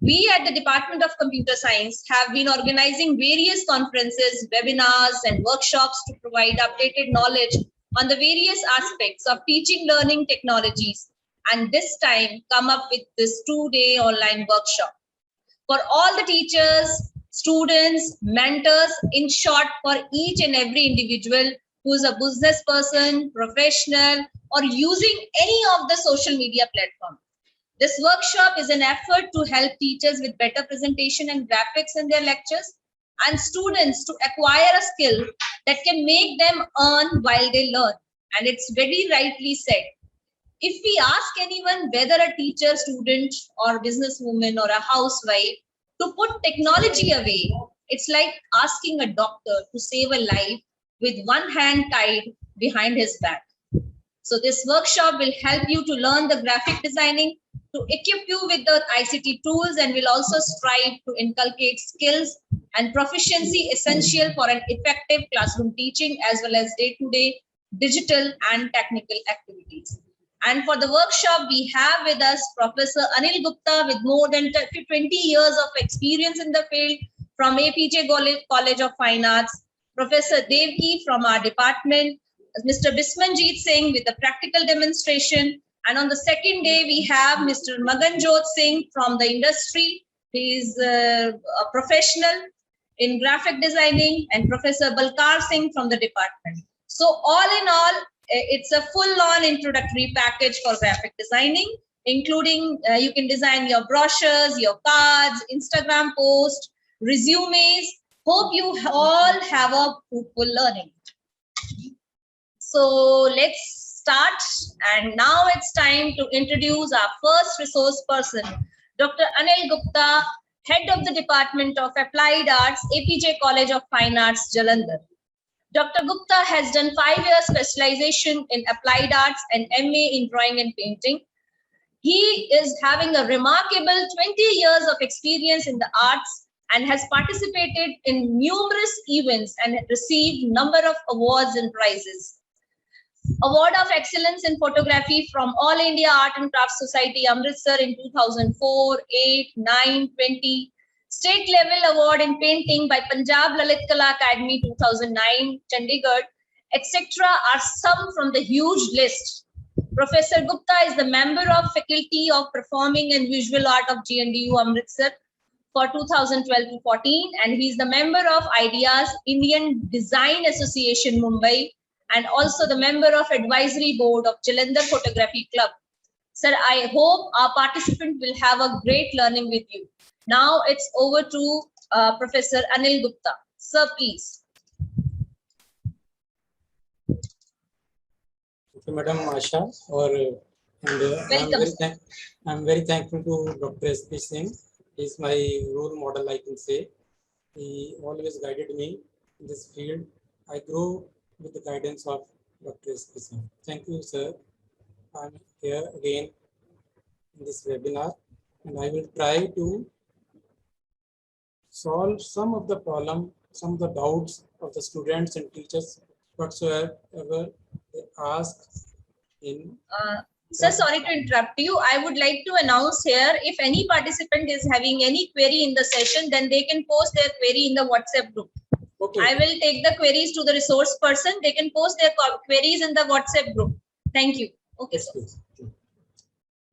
We at the Department of Computer Science have been organizing various conferences, webinars, and workshops to provide updated knowledge on the various aspects of teaching learning technologies, and this time come up with this 2-day online workshop for all the teachers, students, mentors, in short, for each and every individual who is a business person, professional, or using any of the social media platform. This workshop is an effort to help teachers with better presentation and graphics in their lectures, and students to acquire a skill that can make them earn while they learn. And it's very rightly said. If we ask anyone, whether a teacher, student, or businesswoman or a housewife, to put technology away, it's like asking a doctor to save a life with one hand tied behind his back. So this workshop will help you to learn the graphic designing, to equip you with the ICT tools, and will also strive to inculcate skills and proficiency essential for an effective classroom teaching as well as day-to-day digital and technical activities. And for the workshop, we have with us Professor Anil Gupta with more than 20 years of experience in the field from APJ College of Fine Arts, Professor Devki from our department, Mr. Bismanjeet Singh with the practical demonstration. And on the second day, we have Mr. Maganjot Singh from the industry. He is a professional in graphic designing, and Professor Balkar Singh from the department. So all in all, it's a full-on introductory package for graphic designing, including you can design your brochures, your cards, Instagram posts, resumes. Hope you all have a fruitful learning. So let's start. And now it's time to introduce our first resource person, Dr. Anil Gupta, Head of the Department of Applied Arts, APJ College of Fine Arts, Jalandhar. Dr. Gupta has done 5-year specialization in applied arts and MA in drawing and painting. He is having a remarkable 20 years of experience in the arts and has participated in numerous events and received number of awards and prizes. Award of Excellence in Photography from All India Art and Crafts Society, Amritsar in 2004, 8, 9, 20. State Level Award in Painting by Punjab Lalit Kala Academy 2009, Chandigarh, etc. are some from the huge list. Professor Gupta is the member of Faculty of Performing and Visual Art of GNDU Amritsar for 2012 to 14, and he is the member of IDEA's Indian Design Association Mumbai, and also the member of Advisory Board of Jalandhar Photography Club. Sir, I hope our participant will have a great learning with you. Now it's over to Professor Anil Gupta. Sir, please. Thank you, Madam Asha. I'm very thankful to Dr. S.P. Singh. He's my role model, I can say. He always guided me in this field. I grew with the guidance of Dr. S.P. Singh. Thank you, sir. I'm here again in this webinar, and I will try to solve some of the problem, some of the doubts of the students and teachers whatsoever they ask in. Sir, sorry to interrupt you. I would like to announce here, if any participant is having any query in the session, then they can post their query in the WhatsApp group. Okay. I will take the queries to the resource person. They can post their queries in the WhatsApp group. Thank you. Okay, yes, sir.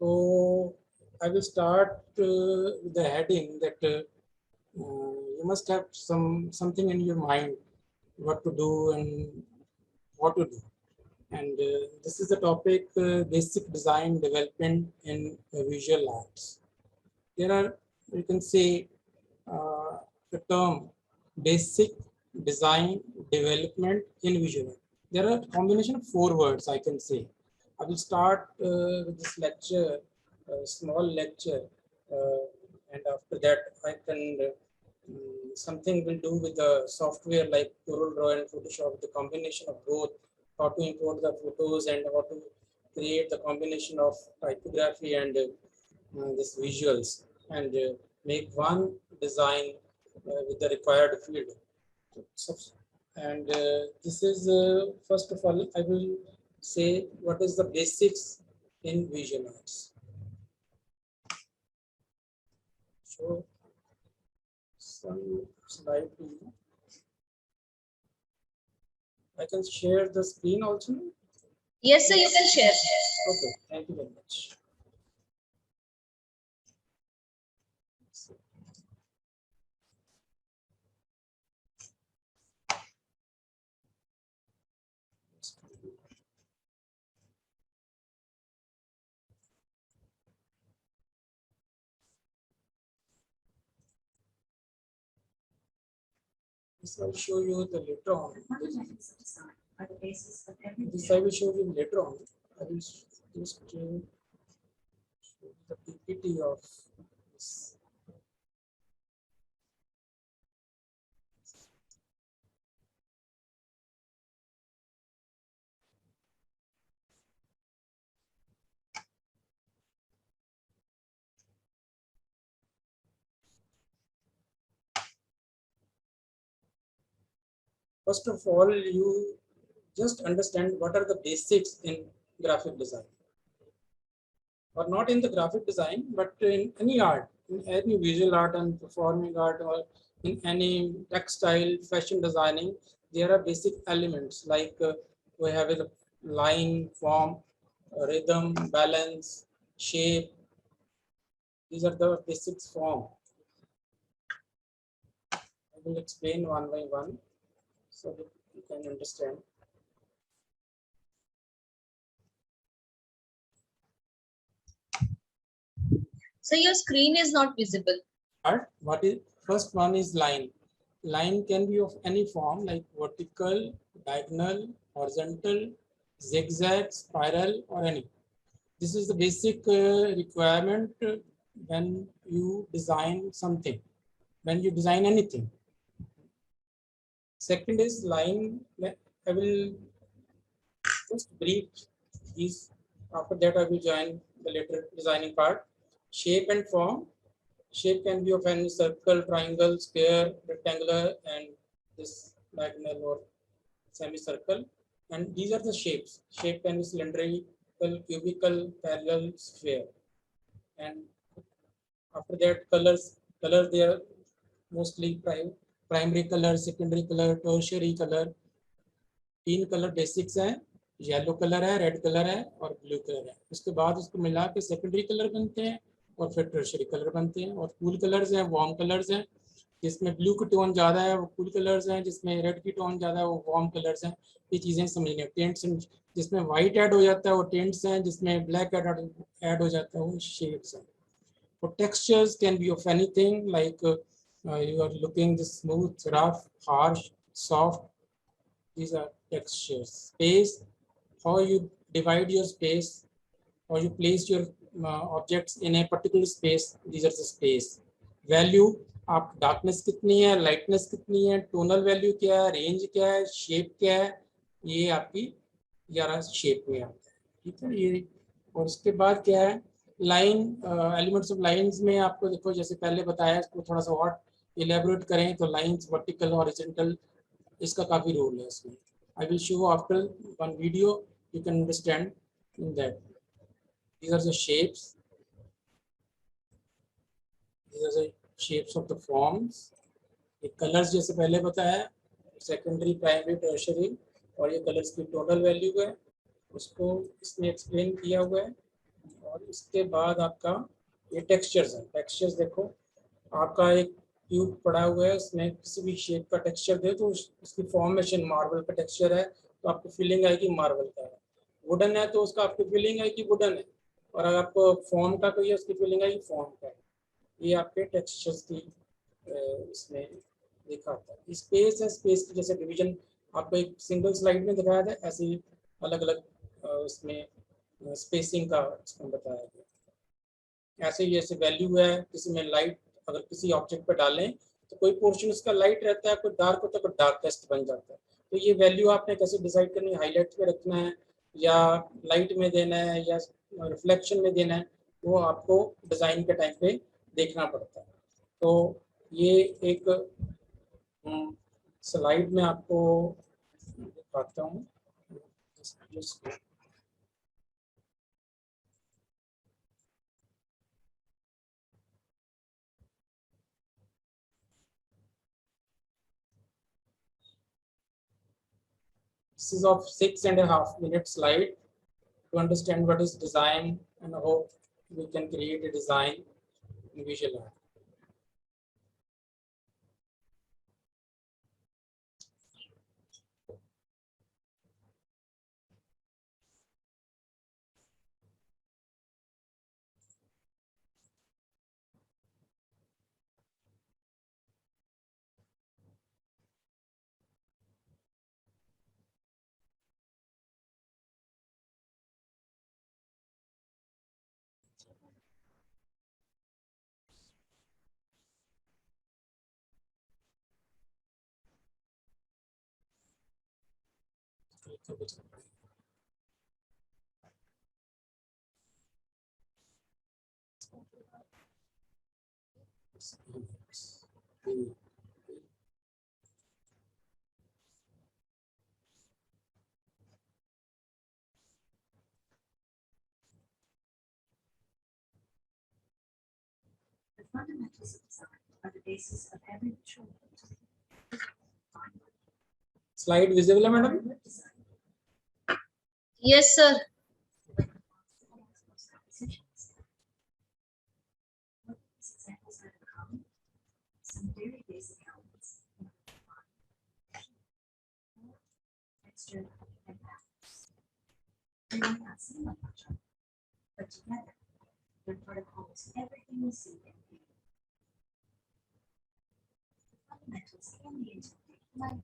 So I will start with the heading that you must have something in your mind what to do and what to do. And this is the topic, basic design development in visual arts. There are, you can say, the term basic design development in visual art. There are a combination of 4 words, I can say. I will start with this lecture, small lecture, and after that I can something will do with the software like CorelDRAW and Photoshop, the combination of both, how to import the photos and how to create the combination of typography and this visuals, and make one design with the required field. And this is first of all, I will say what is the basics in visual arts. show some slide to you. I can share the screen also. Yes, sir, you can share. Okay, thank you very much. This I'll show you the later on. This I will show you later on. I will just show the PPT of this. First of all, you just understand what are the basics in graphic design. Or not in the graphic design, but in any art, in any visual art and performing art, or in any textile, fashion designing, there are basic elements like we have a line, form, rhythm, balance, shape. These are the basics form. I will explain one by one so that you can understand. So your screen is not visible. What is first one is line. Line can be of any form like vertical, diagonal, horizontal, zigzag, spiral, or any. This is the basic requirement when you design something, when you design anything. Second is line. I will just brief these. After that, I will join the later designing part. Shape and form. Shape can be of any circle, triangle, square, rectangular, and this diagonal or semicircle. And these are the shapes. Shape can be cylindrical, cubical, parallel, sphere. And after that, color they are mostly primary color, secondary color, tertiary color. तीन colour basics हैं, yellow colour है, red colour है और blue colour है. उसके बाद उसको मिला के सेकेंडरी कलर बनते हैं और फिर टर्शियरी कलर बनते हैं. और कूल कलर्स हैं, वार्म कलर्स हैं. जिसमें ब्लू की टोन ज़्यादा है वो कूल कलर्स हैं, जिसमें रेड की टोन ज़्यादा है वो वार्म कलर्स हैं. ये चीज़ें समझने. टेंट्स, जिसमें वाइट ऐड हो जाता है वो टेंट्स हैं, जिसमें ब्लैक ऐड हो जाता है वो शेड्स हैं. For textures can be of anything like you are looking the smooth, rough, harsh, soft. These are textures. Space, how you divide your space, or you place your objects in a particular space. These are the space. Value, आप darkness कितनी है, lightness कितनी है, tonal value क्या है, range क्या है, shape क्या है, ये आपकी 11 shape में आता है. ठीक है ये. और उसके बाद क्या है, लाइन, एलिमेंट्स ऑफ लाइंस में आपको देखो जैसे पहले बताया, इसको थोड़ा सा और इलेबोरेट करें तो लाइंस, वर्टिकल, हॉरिजॉन्टल, इसका काफी रोल है इसमें. I will show after one video, you can understand that. These are the shapes. These are the shapes of the forms. ये colors जैसे पहले बताया, secondary, primary, tertiary, और ये colors की total value है, उसको इसमें explain किया हुआ है. और इसके बाद आपका ये textures है. Textures देखो, आपका एक ट्यूब पड़ा हुआ है, उसमें किसी भी शेप का टेक्सचर दे तो उसकी फॉर्मेशन मार्बल का टेक्सचर है तो आपको फीलिंग आएगी मार्बल का है. वुडन है तो उसका आपको फीलिंग आएगी वुडन है. और अगर आपको फॉर्म का कोई है उसकी फीलिंग आएगी फॉर्म का है. ये आपके टेक्सचर्स की इसमें देखा होता है. स्पेस है, स्पेस की जैसे डिवीजन आपको एक सिंगल स्लाइड में दिखाया था, ऐसे ही अलग अलग उसमें स्पेसिंग का इसमें बताया गया. ऐसे ही जैसे वैल्यू है, किसी में लाइट अगर किसी ऑब्जेक्ट पर डालें तो कोई पोर्शन उसका लाइट रहता है, कोई डार्क होता है, कोई डार्केस्ट बन जाता है. तो ये वैल्यू आपने कैसे डिसाइड करनी है, हाईलाइट पे रखना है या लाइट में देना है या रिफ्लेक्शन में देना है, वो आपको डिज़ाइन के टाइम पे देखना पड़ता है. तो ये एक स्लाइड में आपको दिखाता हूँ. This is of 6.5-minute slide to understand what is design and how we can create a design in Visual Art. The fundamentals of design are the basis of every mature Slide visible, madam? Yes, sir. Examples that are common, some very basic elements, texture, and patterns. They may not seem like much, but together, they're part of almost everything we see in painting. The fundamentals can be interpreted like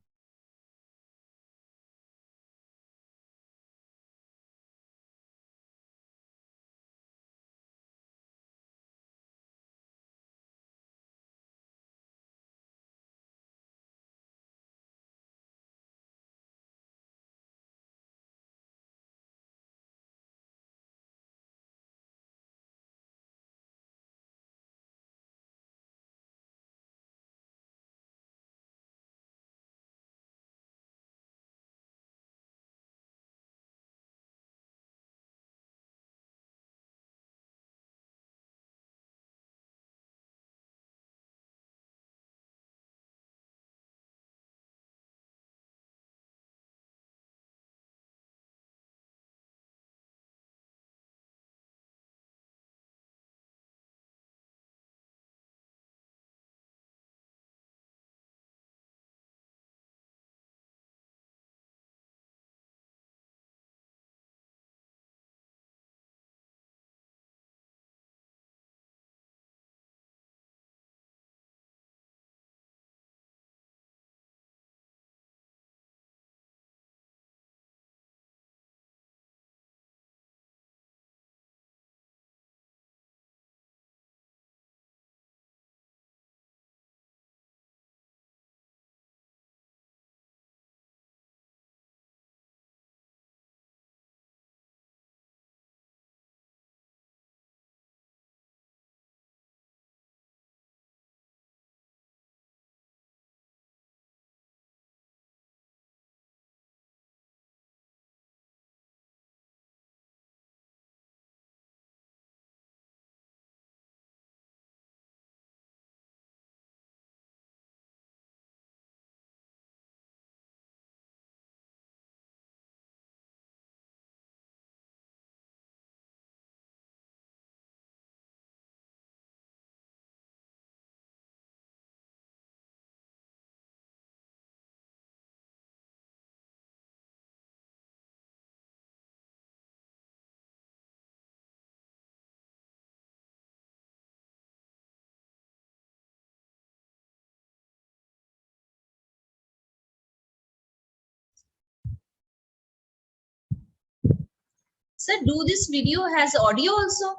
Sir, do this video has audio also?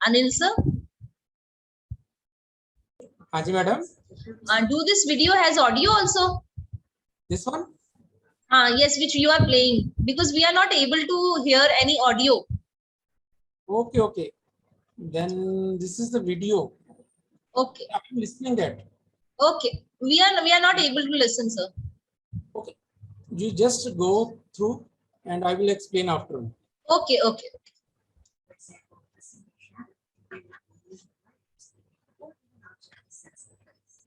Anil sir, Haji, madam? do this video has audio also? This one? Yes, which you are playing, because we are not able to hear any audio. Okay, okay. Then this is the video. Okay, I'm listening that. okay. We are not able to listen, sir. Okay. You just go through and I will explain after. Okay, okay. for example, a single shadow may not be used by writers, or an object sets the place.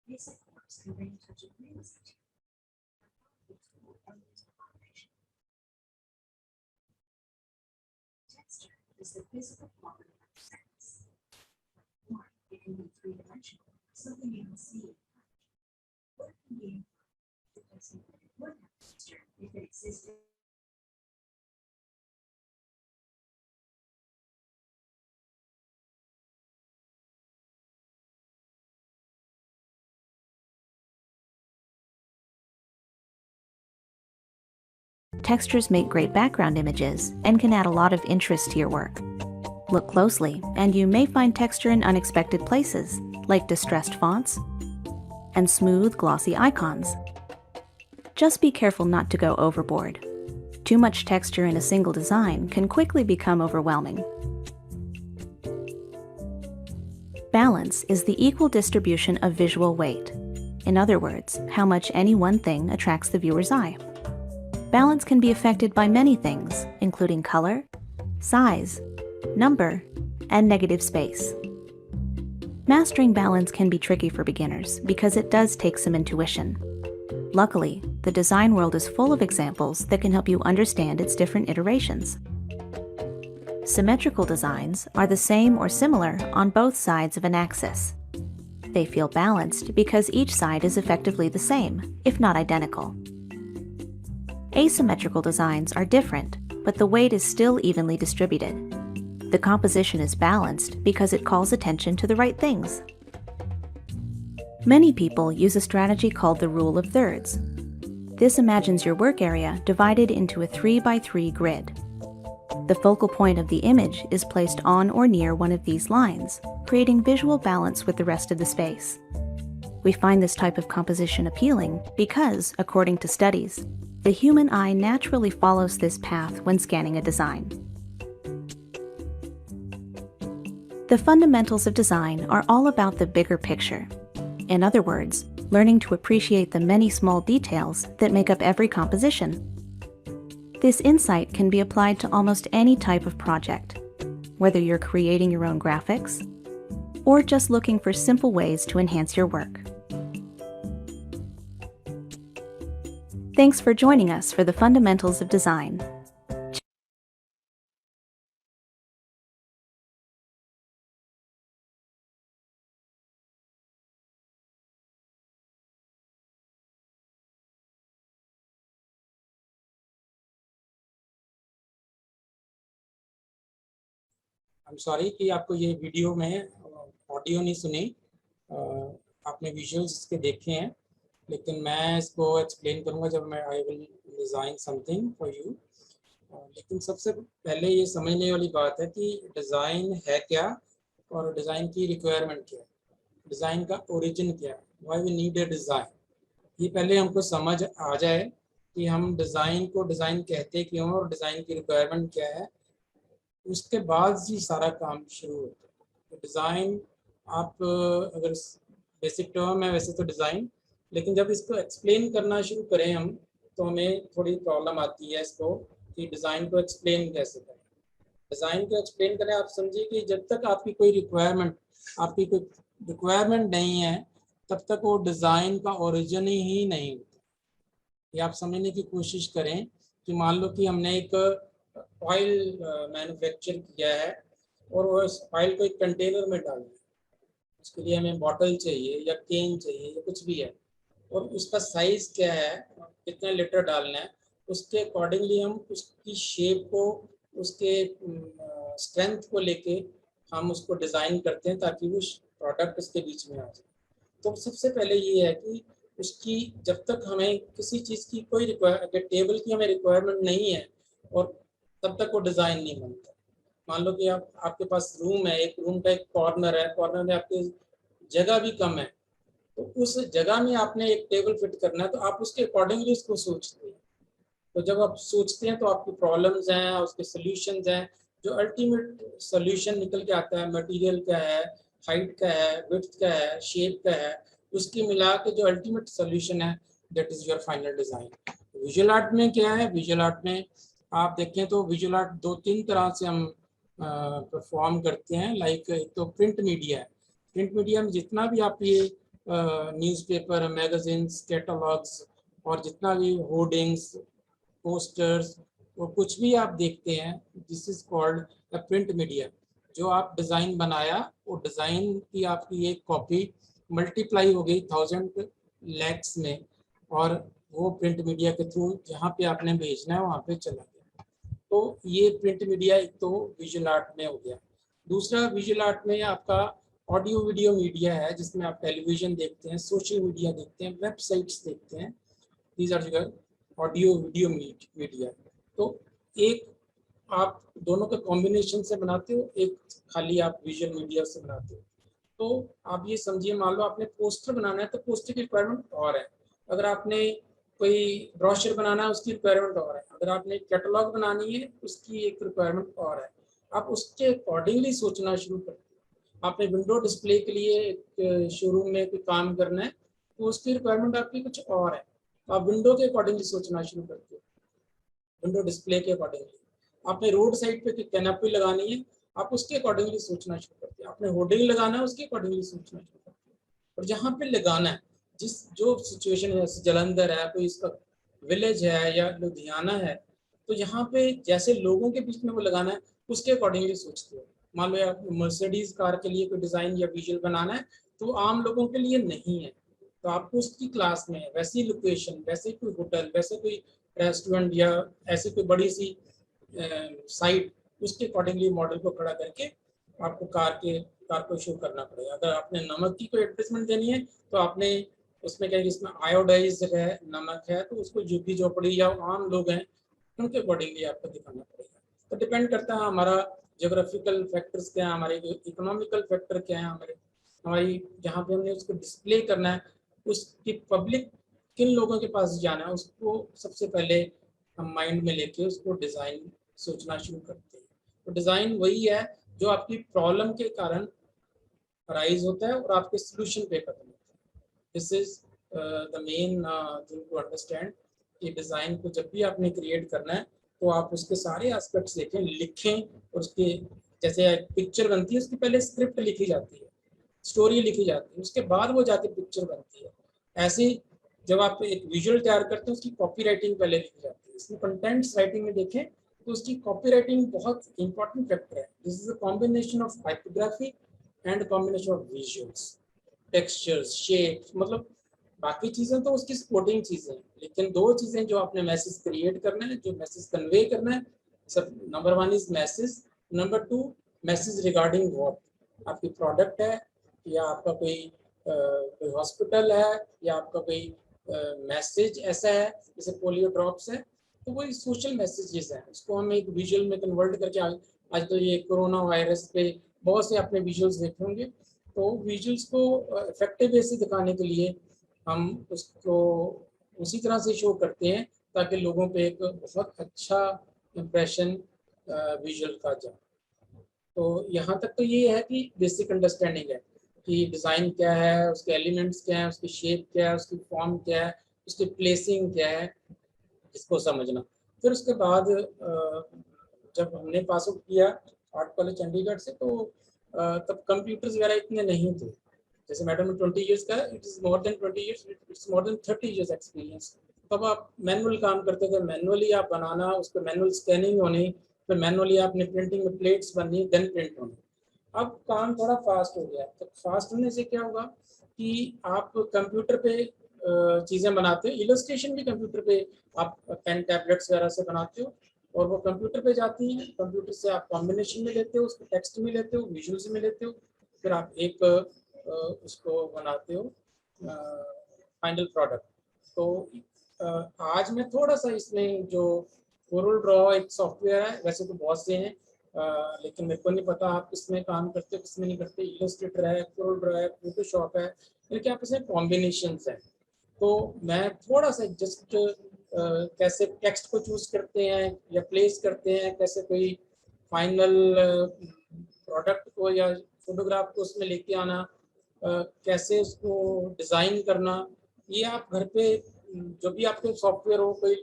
Basic forms to bring touch of realism. Texture is the physical quality of surface. Or it can be three-dimensional, something you can see. What can be because it would have texture if it existed. Textures make great background images and can add a lot of interest to your work. Look closely, and you may find texture in unexpected places, like distressed fonts and smooth, glossy icons. Just be careful not to go overboard. Too much texture in a single design can quickly become overwhelming. Balance is the equal distribution of visual weight. In other words, how much any one thing attracts the viewer's eye. Balance can be affected by many things, including color, size, number, and negative space. Mastering balance can be tricky for beginners because it does take some intuition. Luckily, the design world is full of examples that can help you understand its different iterations. Symmetrical designs are the same or similar on both sides of an axis. They feel balanced because each side is effectively the same, if not identical. Asymmetrical designs are different, but the weight is still evenly distributed. The composition is balanced because it calls attention to the right things. Many people use a strategy called the rule of thirds. This imagines your work area divided into a 3x3 grid. The focal point of the image is placed on or near one of these lines, creating visual balance with the rest of the space. We find this type of composition appealing because, according to studies, the human eye naturally follows this path when scanning a design. The fundamentals of design are all about the bigger picture. In other words, learning to appreciate the many small details that make up every composition. This insight can be applied to almost any type of project, whether you're creating your own graphics or just looking for simple ways to enhance your work. Thanks for joining us for the Fundamentals of Design. I'm sorry कि आपको ये video में audio नहीं सुनी, आपने visuals इसके देखे हैं, लेकिन मैं इसको एक्सप्लेन करूंगा जब मैं I will design something for you. लेकिन सबसे पहले ये समझने वाली बात है कि डिज़ाइन है क्या और डिज़ाइन की रिक्वायरमेंट क्या है, डिज़ाइन का ओरिजिन क्या है, why we need a design. ये पहले हमको समझ आ जाए कि हम डिज़ाइन को डिज़ाइन कहते क्यों और डिज़ाइन की रिक्वायरमेंट क्या है, उसके बाद ही सारा काम शुरू होता है। तो डिज़ाइन आप अगर बेसिक टर्म है वैसे तो डिज़ाइन, लेकिन जब इसको एक्सप्लेन करना शुरू करें हम तो हमें थोड़ी प्रॉब्लम आती है इसको कि डिज़ाइन को एक्सप्लेन कैसे करें। डिज़ाइन को एक्सप्लेन करें, आप समझिए कि जब तक आपकी कोई रिक्वायरमेंट नहीं है तब तक वो डिज़ाइन का ओरिजिन ही नहीं होता। ये आप समझने की कोशिश करें कि मान लो कि हमने एक ऑयल मैन्युफैक्चर किया है और वो ऑयल को एक कंटेनर में डाल दिया, उसके लिए हमें बॉटल चाहिए या केन चाहिए या कुछ भी है, और उसका साइज़ क्या है, कितने लीटर डालना है, उसके अकॉर्डिंगली हम उसकी शेप को, उसके स्ट्रेंथ को लेके हम उसको डिज़ाइन करते हैं ताकि वो प्रोडक्ट उसके बीच में आ जाए। तो सबसे पहले ये है कि उसकी जब तक हमें किसी चीज़ की कोई टेबल की हमें रिक्वायरमेंट नहीं है और तब तक वो डिज़ाइन नहीं बनता। मान लो कि आपके पास रूम है, एक रूम का एक कॉर्नर है, कॉर्नर में आपकी जगह भी कम है, तो उस जगह में आपने एक टेबल फिट करना है तो आप उसके अकॉर्डिंगली उसको सोचते हैं। तो जब आप सोचते हैं तो आपकी प्रॉब्लम्स हैं, उसके सोल्यूशंस हैं, जो अल्टीमेट सोल्यूशन निकल के आता है, मटेरियल क्या है, हाइट क्या है, विड्थ क्या है, शेप क्या है, उसकी मिला के जो अल्टीमेट सोल्यूशन है that is your final design. Visual art में क्या है, विजुअल आर्ट में आप देखें तो विजुअल आर्ट 2-3 तरह से हम परफॉर्म करते हैं। लाइक एक तो प्रिंट मीडिया है, प्रिंट मीडिया में जितना भी आप ये न्यूज़पेपर, मैगजीन्स, कैटलॉग्स और जितना भी होर्डिंग्स, पोस्टर्स और कुछ भी आप देखते हैं, this is called the print media. जो आप डिज़ाइन बनाया, वो डिज़ाइन की आपकी एक कॉपी मल्टीप्लाई हो गई 1000 लैक्स में, और वो प्रिंट मीडिया के थ्रू जहाँ पे आपने भेजना है वहाँ पे चला गया। तो ये प्रिंट मीडिया एक तो विजुअल आर्ट में हो गया। दूसरा विजुअल आर्ट में आपका ऑडियो वीडियो मीडिया है, जिसमें आप टेलीविजन देखते हैं, सोशल मीडिया देखते हैं, वेबसाइट्स देखते हैं। These are your audio video media. तो एक आप दोनों के कॉम्बिनेशन से बनाते हो, एक खाली आप विजुअल मीडिया से बनाते हो। तो आप ये समझिए, मान लो आपने पोस्टर बनाना है तो पोस्टर की रिक्वायरमेंट और है। अगर आपने कोई ब्रोशर बनाना है उसकी रिक्वायरमेंट और है। अगर आपने कैटलॉग बनानी है उसकी एक रिक्वायरमेंट और है। आप उसके अकॉर्डिंगली सोचना शुरू करते हो। आपने विंडो डिस्प्ले के लिए एक शोरूम में कोई काम करना है तो उसकी रिक्वायरमेंट आपकी कुछ और है, तो आप विंडो के अकॉर्डिंगली सोचना शुरू करते हो, विंडो डिस्प्ले के अकॉर्डिंगली। आपने रोड साइड पे कैनोपी लगानी है, आप उसके अकॉर्डिंगली सोचना शुरू करते हैं। आपने होर्डिंग लगाना है, उसके अकॉर्डिंगली सोचना शुरू करते हैं। और जहाँ पे लगाना है, जिस जो सिचुएशन है, जलंधर है, कोई इसका विलेज है या लुधियाना है, तो यहाँ पे जैसे लोगों के बीच में वो लगाना है उसके अकॉर्डिंगली सोचते हो। मान लो आप मर्सिडीज कार के लिए कोई डिज़ाइन या विजुअल बनाना है तो आम लोगों के लिए नहीं है, तो आपको उसकी क्लास में वैसी लोकेशन, वैसे कोई होटल, वैसे कोई रेस्टोरेंट या ऐसी कोई बड़ी सी साइट, उसके अकॉर्डिंगली मॉडल को खड़ा करके आपको कार को शो करना पड़ेगा। अगर आपने नमक की कोई एडवर्टाइजमेंट देनी है तो आपने उसमें क्या, इसमें आयोडाइज है नमक है, तो उसको झुग्गी झोपड़ी या आम लोग हैं उनके अकॉर्डिंगली आपको दिखाना पड़ेगा। तो डिपेंड करता है हमारा जोग्राफिकल फैक्टर्स क्या है, हमारे इकोनॉमिकल फैक्टर क्या है, हमारी जहाँ पे हमने उसको डिस्प्ले करना है, उसकी पब्लिक किन लोगों के पास जाना है, उसको सबसे पहले हम माइंड में लेके उसको डिज़ाइन सोचना शुरू करते हैं। तो डिज़ाइन वही है जो आपकी प्रॉब्लम के कारण अराइज होता है और आपके सोल्यूशन पे खत्म होता है। This is the main thing to understand कि डिज़ाइन को जब भी आपने क्रिएट करना है तो आप उसके सारे एस्पेक्ट्स देखें, लिखें, और उसके जैसे पिक्चर बनती है उसकी पहले स्क्रिप्ट लिखी जाती है, स्टोरी लिखी जाती है, उसके बाद वो जाके पिक्चर बनती है। ऐसे जब आप एक विजुअल तैयार करते हैं उसकी कॉपी राइटिंग पहले लिखी जाती है। इसमें कंटेंट्स राइटिंग में देखें तो उसकी कॉपी राइटिंग बहुत इंपॉर्टेंट फैक्टर है। This is a combination of typography and combination of visuals, textures, shapes, मतलब बाकी चीजें तो उसकी सपोर्टिंग चीजें हैं, लेकिन दो चीजें जो आपने मैसेज क्रिएट करना है, जो मैसेज कन्वे करना है, सब number 1 is message, number 2 message regarding what, आपकी प्रोडक्ट है या आपका कोई हॉस्पिटल है या आपका कोई मैसेज ऐसा है जैसे पोलियो ड्रॉप्स है, तो वही सोशल मैसेजेस हैं, उसको हम एक विजुअल में कन्वर्ट करके आजकल ये कोरोना वायरस पे बहुत से आपने विजुअल्स देखे होंगे, तो विजुअल्स को इफेक्टिव वे से दिखाने के लिए हम उसको उसी तरह से शो करते हैं ताकि लोगों पे एक बहुत अच्छा इम्प्रेशन विजुअल का जाए। तो यहाँ तक तो ये है कि बेसिक अंडरस्टैंडिंग है कि डिज़ाइन क्या है, उसके एलिमेंट्स क्या है, उसकी शेप क्या है, उसकी फॉर्म क्या है, उसकी प्लेसिंग क्या है, इसको समझना। फिर उसके बाद जब हमने पास आउट किया आर्ट कॉलेज चंडीगढ़ से, तो तब कंप्यूटर्स वगैरह इतने नहीं थे। जैसे मैडम ने 20 इयर्स का, it is more than 20 years, it's more than 30 years experience. तब आप मैनुअल काम करते थे, मैनुअली आप बनाना, उस पर मैनुअल स्कैनिंग होनी, फिर मैनुअली आपने प्रिंटिंग में प्लेट्स बननी, देन प्रिंट होनी। अब काम थोड़ा फास्ट हो गया, तो फास्ट होने से क्या होगा कि आप कंप्यूटर पे चीज़ें बनाते हो, इलस्ट्रेशन भी कंप्यूटर पे आप पेन टैबलेट्स वगैरह से बनाते हो, और वो कंप्यूटर पे जाती हैं। कंप्यूटर से आप कॉम्बिनेशन में लेते हो, उसको टेक्स्ट में लेते हो, विजुअल्स में लेते हो, फिर आप एक उसको बनाते हो फाइनल प्रोडक्ट। तो आज मैं थोड़ा सा इसमें जो कोरल ड्रॉ एक सॉफ्टवेयर है, वैसे तो बहुत से हैं, लेकिन मेरे को नहीं पता आप किसमें काम करते हो किसमें नहीं करते। इलस्ट्रेटर है, कोरल ड्रॉ है, फोटोशॉप है, लेकिन आप इसमें कॉम्बिनेशंस हैं। तो मैं थोड़ा सा जस्ट कैसे टेक्स्ट को चूज करते हैं या प्लेस करते हैं, कैसे कोई फाइनल प्रोडक्ट को या फोटोग्राफ को उसमें लेके आना, कैसे उसको डिज़ाइन करना, ये आप घर पे जो भी आपके सॉफ्टवेयर हो, कोई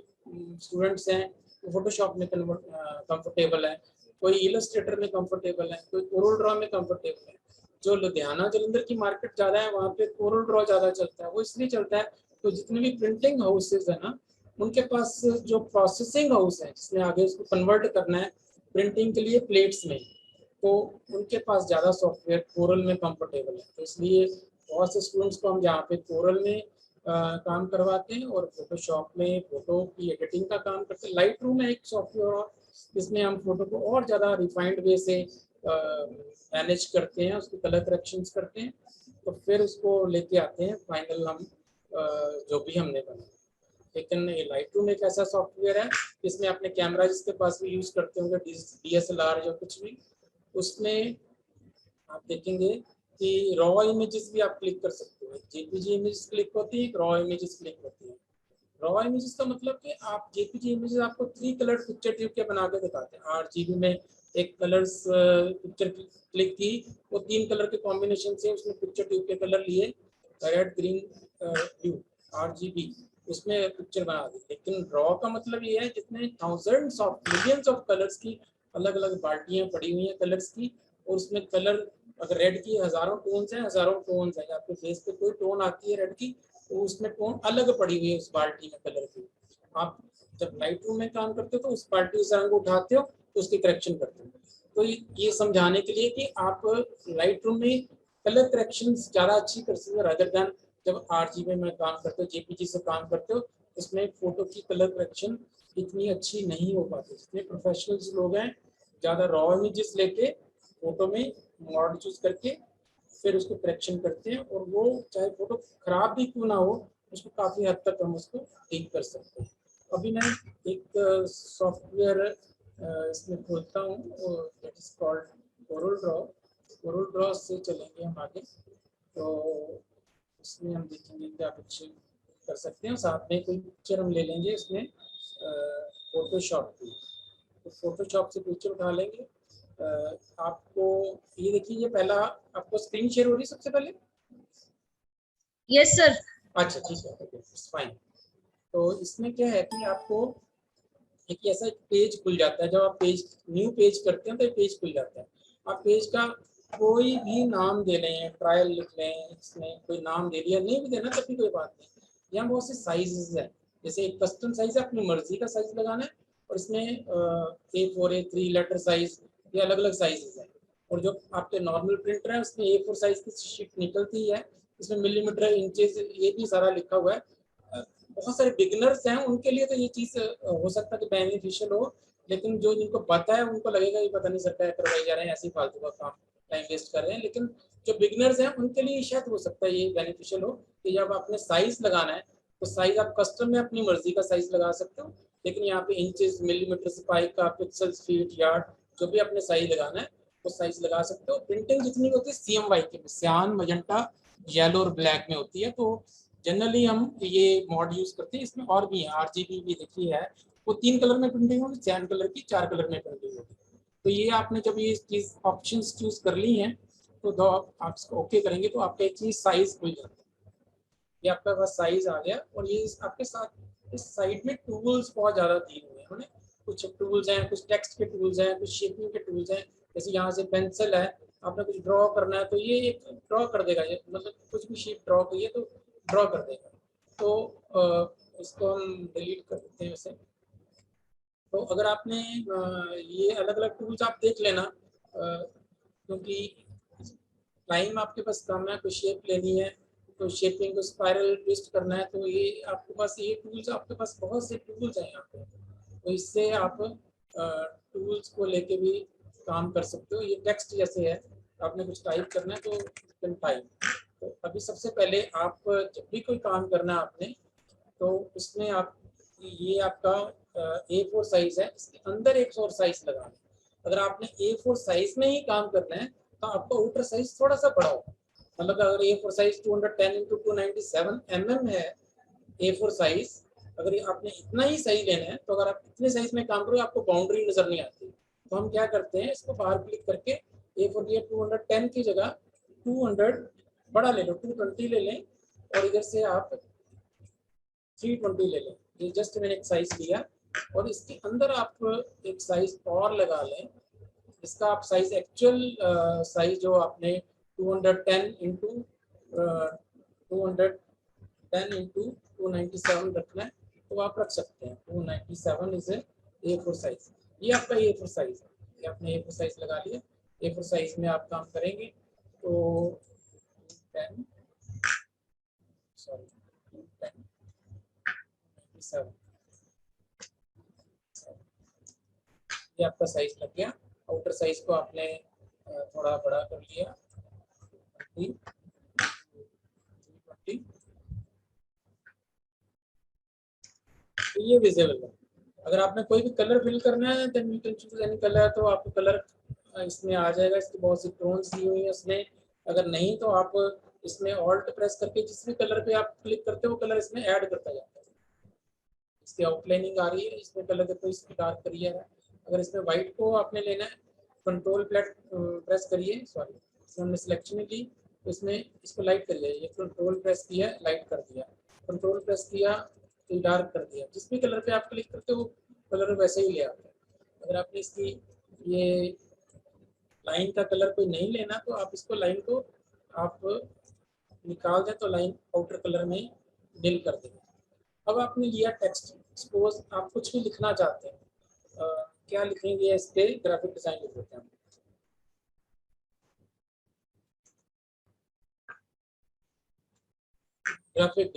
स्टूडेंट्स हैं तो फोटोशॉप में कंफर्टेबल है, कोई इलस्ट्रेटर में कंफर्टेबल है, कोई कोरल ड्रॉ में कंफर्टेबल है, जो लुधियाना जलंधर की मार्केट ज़्यादा है वहाँ पे कोरल ड्रॉ ज़्यादा चलता है। वो इसलिए चलता है तो जितने भी प्रिंटिंग हाउसेज है ना, उनके पास जो प्रोसेसिंग हाउस है जिसने आगे उसको कन्वर्ट करना है प्रिंटिंग के लिए प्लेट्स में, तो उनके पास ज़्यादा सॉफ्टवेयर कोरल में कंफर्टेबल है। तो इसलिए बहुत से स्टूडेंट्स को हम यहाँ पे कोरल में काम करवाते हैं और फोटोशॉप में फोटो की एडिटिंग का काम करते हैं। लाइट रूम है एक सॉफ्टवेयर और इसमें हम फोटो को और ज़्यादा रिफाइंड वे से मैनेज करते हैं, उसकी कलर करेक्शंस करते हैं, तो फिर उसको लेके आते हैं फाइनल हम जो भी हमने बनाया। लेकिन ये लाइट रूम एक ऐसा सॉफ्टवेयर है जिसमें अपने कैमरा जिसके पास भी यूज़ करते होंगे DSLR या कुछ भी, उसमें आप देखेंगे कि रॉ इमेजेस भी आप क्लिक कर सकते हो। JPG इमेजेस क्लिक होती है, रॉ इमेजेस क्लिक होती है। रॉ इमेजेस का मतलब कि आप JPG इमेजेस आपको 3 कलर पिक्चर ट्यूब के बना के दिखाते हैं। RGB में एक कलर्स पिक्चर क्लिक की, वो 3 कलर के कॉम्बिनेशन से उसने पिक्चर ट्यूब के कलर लिए, रेड ग्रीन ब्लू RGB, उसमें पिक्चर बना दी। लेकिन रॉ का मतलब ये है जितने thousands of millions of colours की अलग अलग बाल्टियां पड़ी हुई हैं कलर्स की, और उसमें कलर अगर रेड की हजारों टोन्स हैं, हजारों टोन्स हैं, आपके फेस पे कोई टोन आती है रेड की तो उसमें टोन अलग पड़ी हुई है उस बाल्टी में कलर की। आप जब लाइट रूम में काम करते हो तो उस बाल्टी से रंग उठाते हो तो उसकी करेक्शन करते हो। तो ये समझाने के लिए कि आप लाइट रूम में कलर करेक्शन ज़्यादा अच्छी कर सकते हो रादर देन जब RGB में काम करते हो, JPG से काम करते हो, इसमें फोटो की कलर करेक्शन इतनी अच्छी नहीं हो पाती। जितने प्रोफेशनल्स लोग हैं ज़्यादा रॉ इमेजेस लेके फोटो में मॉड चूज करके फिर उसको करेक्शन करते हैं, और वो चाहे फोटो खराब भी क्यों ना हो उसको काफ़ी हद तक हम उसको ठीक कर सकते हैं। अभी मैं एक सॉफ्टवेयर इसमें खोलता हूँ, that is called Corel Draw. Corel Draw से चलेंगे हम आगे, तो इसमें हम देखेंगे क्या कुछ कर सकते हैं। साथ में कोई पिक्चर हम ले लेंगे इसमें फोटोशॉप की, तो फोटोशॉप से पिक्चर उठा लेंगे। आपको ये देखिए, ये पहला आपको स्क्रीन शेयर हो रही है सबसे पहले? Yes, sir. अच्छा ठीक है, ओके फाइन। तो इसमें क्या है कि आपको एक ऐसा एक पेज खुल जाता है, जब आप न्यू पेज करते हैं तो एक पेज खुल जाता है। आप पेज का कोई भी नाम दे लें, ट्रायल लिख लें, इसमें कोई नाम दे दिया, नहीं भी देना तब भी कोई बात नहीं। यहाँ बहुत से साइजेस हैं, जैसे एक कस्टम साइज है, अपनी मर्जी का साइज लगाना है, और इसमें A4 A3 लेटर साइज, ये अलग अलग साइजेस हैं। और जो आपके नॉर्मल प्रिंटर है उसमें A4 साइज की शीट निकलती है, इसमें मिलीमीटर इंचेस ये भी सारा लिखा हुआ है। बहुत सारे बिगिनर्स हैं उनके लिए तो ये चीज़ हो सकता है कि बेनिफिशियल हो, लेकिन जो जिनको पता है उनको लगेगा ये पता नहीं सरकार करवाई जा रहे हैं, ऐसे फालतू का काम टाइम वेस्ट कर रहे हैं। लेकिन जो बिगिनर्स हैं उनके लिए शायद हो सकता है ये बेनिफिशियल हो कि जब आपने साइज लगाना है तो साइज आप कस्टम में अपनी मर्जी का साइज लगा सकते हो, लेकिन यहाँ पे इंचेस मिलीमीटर स्पाइक का पिक्सल्स फीट यार्ड जो भी अपने साइज लगाना है वो साइज लगा सकते हो। प्रिंटिंग जितनी होती है CMY के सियान मजेंटा येलो और ब्लैक में होती है, तो जनरली हम ये मॉड यूज करते हैं। इसमें और भी है, RGB भी देखी है, वो 3 कलर में प्रिंटिंग होगी, सैन कलर की 4 कलर में प्रिंटिंग होगी। तो ये आपने जब ये चीज ऑप्शंस चूज कर ली हैं तो दो आप इसको ओके करेंगे तो आपका एक चीज साइज खुल जाता है। ये आपका पास साइज आ गया, और ये आपके साथ इस साइड में टूल्स बहुत ज्यादा दिए हुए हैं उन्होंने। कुछ टूल्स हैं, कुछ टेक्स्ट के टूल्स हैं, कुछ शेपिंग के टूल्स हैं। जैसे यहाँ से पेंसिल है, आपने कुछ ड्रॉ करना है तो ये एक ड्रॉ कर देगा, ये मतलब कुछ भी शेप ड्रॉ करिए तो ड्रॉ कर देगा। तो इसको हम डिलीट कर देते हैं वैसे। तो अगर आपने ये अलग अलग टूल्स आप देख लेना, क्योंकि टाइम आपके पास कम है, कोई शेप लेनी है तो शेपिंग को स्पाइरल ट्विस्ट करना है, तो ये आपके पास ये टूल्स, आपके पास बहुत से टूल्स हैं यहाँ पे, तो इससे आप टूल्स को लेके भी काम कर सकते हो। ये टेक्स्ट जैसे है, आपने कुछ टाइप करना है तो टाइप। तो अभी सबसे पहले आप जब भी कोई काम करना है आपने, तो उसमें आप ये आपका A4 साइज है, इसके अंदर एक और साइज लगाना है। अगर आपने A4 साइज में ही काम करना है तो आपका आउटर साइज थोड़ा सा बड़ा होगा। मतलब अगर A4 साइज 210 × 297 mm है A4 साइज, अगर आपने इतना ही सही लेना है तो अगर आप इतने साइज में काम करोगे आपको बाउंड्री नजर नहीं आती। तो हम क्या करते हैं, इसको बाहर क्लिक करके A4 ये 210 की जगह 200 बड़ा ले लो, 220 ले लें, और इधर से आप 320 ले लें। ये जस्ट मैंने एक साइज लिया, और इसके अंदर आप एक साइज और लगा लें। इसका आप साइज एक्चुअल साइज जो आपने 210 into 210 into 297 रखना है तो आप रख सकते हैं। 297 इज A4 साइज। ये आपका A4 साइज है, ये आपने A4 साइज लगा लिया। A4 साइज में आप काम करेंगे तो 10 सॉरी 297 ये आपका साइज लग गया। आउटर साइज को आपने थोड़ा बड़ा कर लिया 20, तो ये विजिबल है। अगर आपने कोई भी कलर फिल करना है then you can choose any colour, तो आपको कलर इसमें आ जाएगा। इसकी बहुत सी टोन्स दी हुई है इसमें। अगर नहीं तो आप इसमें ऑल्ट प्रेस करके जिस भी कलर पे आप क्लिक करते हो वो कलर इसमें ऐड करता जाता है। इसकी आउटलाइनिंग आ रही है, इसमें कलर देखो इसमें डार्क करिए है। अगर इसमें व्हाइट को आपने लेना है कंट्रोल प्रेस करिए, सॉरी इसमें हमने सिलेक्शन ली तो इसमें इसको लाइट करिए। ये कंट्रोल प्रेस किया लाइट कर दिया, कंट्रोल प्रेस किया तो डार्क कर दिया। जिस भी कलर पे आप क्लिक करते हो वो कलर वैसे ही ले आता है। अगर आपने इसकी ये लाइन का कलर कोई नहीं लेना तो आप इसको लाइन को आप निकाल दें तो लाइन आउटर कलर में डिल कर देंगे। अब आपने लिया टेक्स्ट, सपोज आप कुछ भी लिखना चाहते हैं, क्या लिखेंगे इस पे ग्राफिक डिजाइन लिख देते हैं। ग्राफिक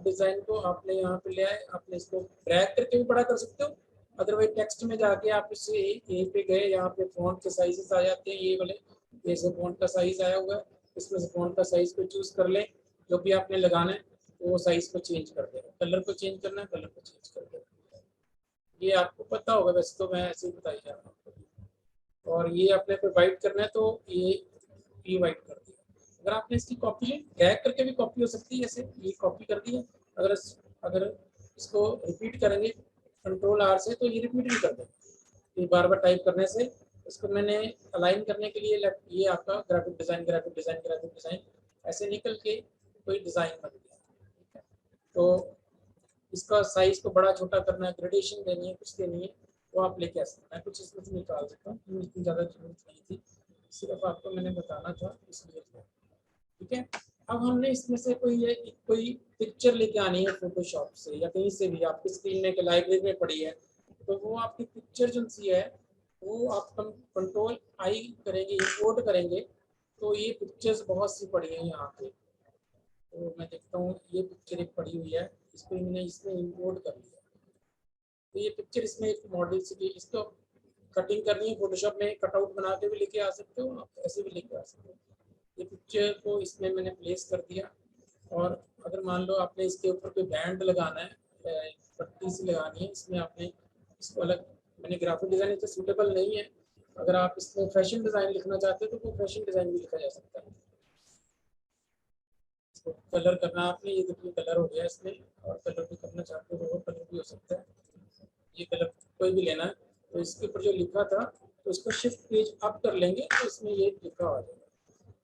डिजाइन को आपने यहाँ पे ले आए, आपने इसको ड्रैग करके भी बड़ा कर सकते हो। अदरवाइज टेक्स्ट में जाके आप इससे यहीं पे गए, यहाँ पे फॉन्ट के साइजेस आ जाते हैं ये वाले, जैसे फॉन्ट का साइज आया हुआ है इसमें से फॉन्ट का साइज को चूज कर लें। जो भी आपने लगाना है तो वो साइज को चेंज कर देगा। कलर को चेंज करना है कलर को चेंज कर देगा। ये आपको पता होगा, वैसे तो मैं ऐसे ही बताई जा रहा हूँ। और ये आपने कोई वाइट करना है तो ये वाइट कर दिया। अगर आपने इसकी कॉपी ड्रैग करके भी कॉपी हो सकती है, जैसे ये कॉपी कर दी है। अगर इसको रिपीट करेंगे कंट्रोल R से तो ये रिपीट भी कर देगा। ये बार बार टाइप करने से इसको मैंने अलाइन करने के लिए ये आपका ग्राफिक डिजाइन ऐसे निकल के कोई डिजाइन बन गया। तो इसका साइज को बड़ा छोटा करना है, ग्रेडेशन देनी है, कुछ देनी है वो आप लेके आ सकते हैं। कुछ इसमें से निकाल सकता हूँ, इतनी ज़्यादा जरूरत नहीं थी, सिर्फ आपको मैंने बताना था इसलिए। ठीक है, अब हमने इसमें से कोई पिक्चर लेके आनी है फोटोशॉप से या कहीं से भी, आपकी स्क्रीन में लाइब्रेरी में पड़ी है तो वो आपकी पिक्चर जो सी है वो आप कंट्रोल I करेंगे, इंपोर्ट करेंगे तो ये पिक्चर्स बहुत सी पड़ी हैं यहाँ पे। तो मैं देखता हूँ ये पिक्चर एक पड़ी हुई है, इसको मैंने इसमें इंपोर्ट कर लिया। तो ये पिक्चर इसमें एक मॉडल से इसको कटिंग करनी है, फोटोशॉप में कटआउट बना के भी लेके आ सकते हो, आप ऐसे भी लेके आ सकते हो। ये पिक्चर को इसमें मैंने प्लेस कर दिया। और अगर मान लो आपने इसके ऊपर कोई बैंड लगाना है, पट्टी सी लगानी है, इसमें आपने इसको अलग, मैंने ग्राफिक डिजाइन तो सूटेबल नहीं है। अगर आप इसमें फैशन डिजाइन लिखना चाहते हो तो वो फैशन डिजाइन भी लिखा जा सकता है। इसको कलर करना आपने, ये देखिए कलर हो गया इसमें, और कलर भी करना चाहते हो तो वो कलर भी हो सकता है। ये कलर कोई भी लेना है तो इसके ऊपर जो लिखा था तो इसको शिफ्ट पेज अप कर लेंगे तो इसमें ये लिखा आ जाएगा।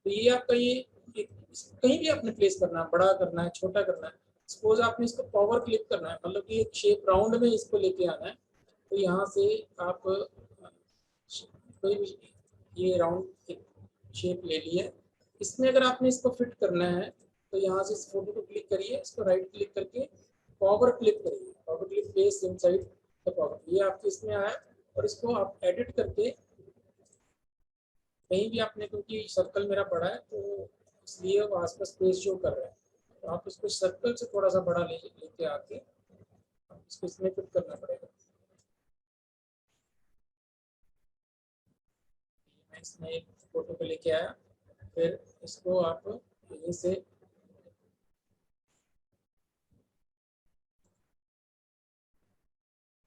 तो ये आपका ये कहीं भी आपने प्लेस करना है, बड़ा करना है, छोटा करना है। सपोज आपने इसको पावर क्लिक करना है, मतलब कि एक शेप राउंड में इसको लेके आना है तो यहाँ से आप कोई भी ये राउंड एक शेप ले लिया। इसमें अगर आपने इसको फिट करना है तो यहाँ से इस फोटो को क्लिक करिए, इसको राइट क्लिक करके पावर क्लिक करिए, power click place inside the power, ये आपके इसमें आया। और इसको आप एडिट करके कहीं भी आपने, क्योंकि सर्कल मेरा बड़ा है तो इसलिए वो आसपास स्पेस शो कर रहा है, तो आप इसको सर्कल से थोड़ा सा बड़ा लेके आके इसको इसमें फिट करना पड़ेगा। मैं इसमें एक फोटो को लेके आया, फिर इसको आप यहीं से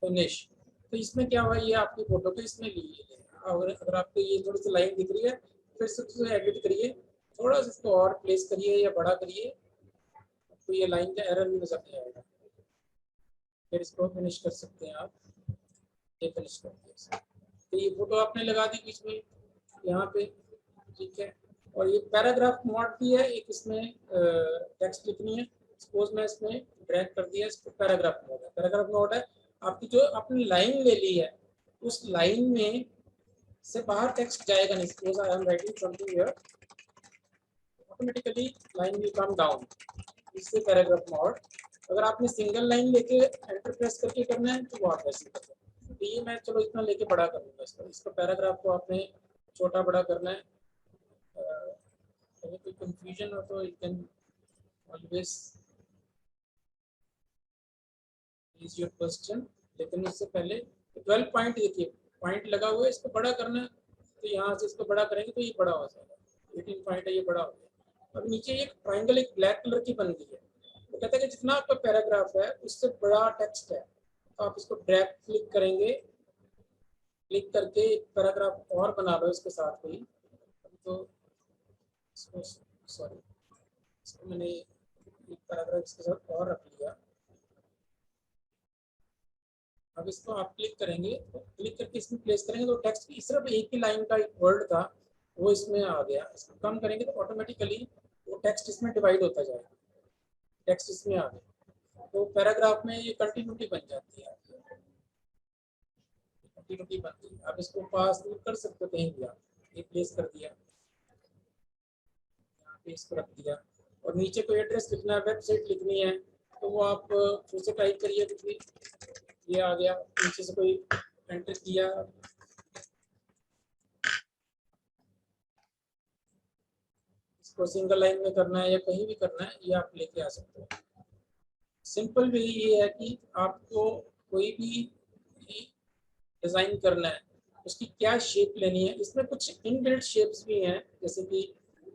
फिनिश, तो इसमें क्या हुआ, ये आपकी फोटो को इसमें लीजिए। अगर आपको ये थोड़ी सी लाइन दिख रही है फिर से उसको एडिट करिए, थोड़ा सा इसको और प्लेस करिए या बड़ा करिए तो ये लाइन का एरर भी नजर नहीं आएगा। फिर इसको फिनिश कर सकते हैं आप, ये फिनिश कर दिया। तो ये फोटो आपने लगा दी बीच में यहाँ पे, ठीक है। और ये पैराग्राफ मोड भी है, एक इसमें टेक्स्ट लिखनी है। सपोज मैं इसमें ड्रैग कर दिया, इसको पैराग्राफ मोड है। पैराग्राफ मोड है आपकी जो आपने लाइन ले ली है उस लाइन में से बाहर टेक्स्ट जाएगा नहीं। Suppose I am writing something here, automatically line will come down, इससे पैराग्राफ मोड। अगर आपने सिंगल लाइन लेके एंटर प्रेस करके करना है तो वो आप ऐसे करते हैं। तो ये मैं चलो इतना लेके बड़ा करूँगा इसका पैराग्राफ को आपने छोटा बड़ा करना है। अगर कोई कंफ्यूजन हो तो you can always is your question, लेकिन उससे पहले 12 पॉइंट देखिए पॉइंट लगा हुआ है, इसको बड़ा करना है तो यहाँ से इसको बड़ा करेंगे तो ये बड़ा हो जाएगा। 18 पॉइंट है, ये बड़ा हो गया। अब नीचे एक ट्राइंगल एक ब्लैक कलर की बन गई है, तो कहता है कि जितना आपका पैराग्राफ है उससे बड़ा टेक्स्ट है तो आप इसको ड्रैग क्लिक करेंगे, क्लिक करके एक पैराग्राफ और बना लो इसके साथ कोई। तो सॉरी इसको मैंने एक पैराग्राफ इसके साथ और रख लिया। अब इसको आप क्लिक करेंगे, तो क्लिक करके इसमें प्लेस करेंगे तो टेक्स्ट की सिर्फ एक ही लाइन का एक वर्ड था वो इसमें आ गया। इसको कम करेंगे तो ऑटोमेटिकली वो टेक्स्ट इसमें डिवाइड होता जाएगा, टेक्स्ट इसमें आ गया। तो पैराग्राफ में ये कंटिन्यूटी बन जाती है, कंटिन्यूटी बनती है। आप इसको पास कर सकते हो कहीं भी, आप ये प्लेस कर दिया, यहाँ पे इसको रख दिया। और नीचे कोई एड्रेस लिखना है, वेबसाइट लिखनी है तो वो आप फिर से टाइप करिए कुछ भी, ये आ गया। नीचे से कोई एंटर किया, इसको सिंगल लाइन में करना है या कहीं भी करना है, ये आप लेके आ सकते हो। सिंपल वे ये है कि आपको कोई भी डिजाइन करना है उसकी क्या शेप लेनी है। इसमें कुछ इनबिल्ट शेप्स भी हैं, जैसे कि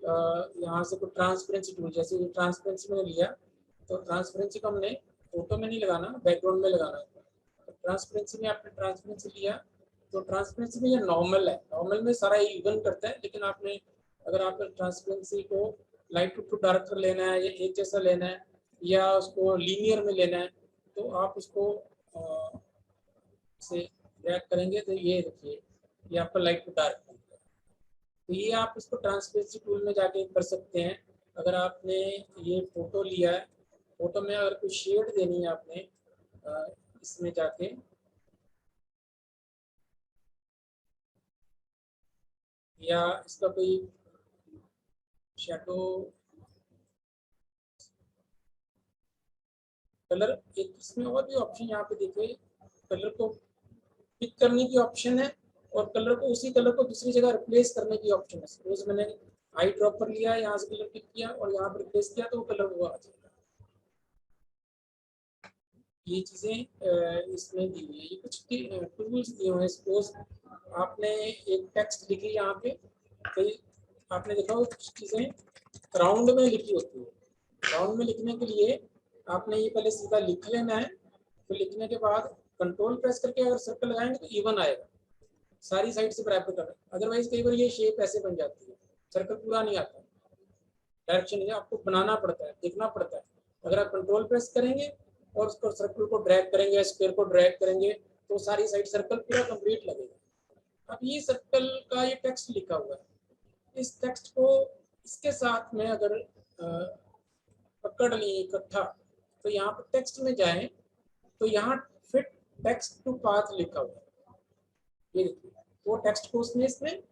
यहाँ से कोई ट्रांसपेरेंसी टूल, जैसे ये ट्रांसपेरेंसी मैंने लिया तो ट्रांसपेरेंसी को हमने फोटो में नहीं लगाना, बैकग्राउंड में लगाना है। तो ट्रांसपेरेंसी में आपने ट्रांसपेरेंसी लिया तो ट्रांसपेरेंसी में ये नॉर्मल है, नॉर्मल में सारा इवन करता है। लेकिन आपने अगर आप ट्रांसपेरेंसी को लाइट टू डार्क कर लेना है या एक जैसा लेना है या उसको लीनियर में लेना है तो आप उसको से ड्रैग करेंगे तो ये देखिए ये आपका लाइट टू डार्क बन गया। तो ये आप इसको ट्रांसपेरेंसी टूल में जाके कर सकते हैं। अगर आपने ये फोटो लिया है, फोटो में अगर कोई शेड देनी है आपने इसमें जाके या इसका कोई शैडो कलर, एक इसमें और भी ऑप्शन यहाँ पे देखिए, कलर को पिक करने की ऑप्शन है और कलर को उसी कलर को दूसरी जगह रिप्लेस करने की ऑप्शन है। सपोज मैंने आई ड्रॉप पर लिया, यहाँ से कलर पिक किया और यहाँ पर रिप्लेस किया तो वो कलर वो आ जाएगा। ये चीजें इसमें दी हुई है, ये कुछ टूल्स दिए हुए हैं। सपोज आपने एक टेक्स्ट लिखी यहाँ पे, कई आपने देखा हो कुछ चीजें राउंड में लिखी होती है। राउंड में लिखने के लिए आपने ये पहले सीधा लिख लेना है, तो लिखने के बाद कंट्रोल प्रेस करके अगर सर्कल लगाएंगे तो इवन आएगा, सारी साइड से बराबर करना। अदरवाइज कई बार ये शेप ऐसे बन जाती है, सर्कल पूरा नहीं आता, डायरेक्शन आपको बनाना पड़ता है, देखना पड़ता है। अगर आप कंट्रोल प्रेस करेंगे और उसको सर्कल को ड्रैग करेंगे, स्क्वायर को ड्रैग करेंगे तो सारी साइड सर्कल पूरा कंप्लीट लगेगा। अब ये सर्कल का ये टेक्स्ट लिखा हुआ है, इस टेक्स्ट को इसके साथ में अगर पकड़ लिए इकट्ठा तो यहाँ पर टेक्स्ट में जाएं तो यहाँ फिट टेक्स्ट टू पाथ लिखा हुआ है, ये देखिए वो टेक्स्ट को उसने इसमें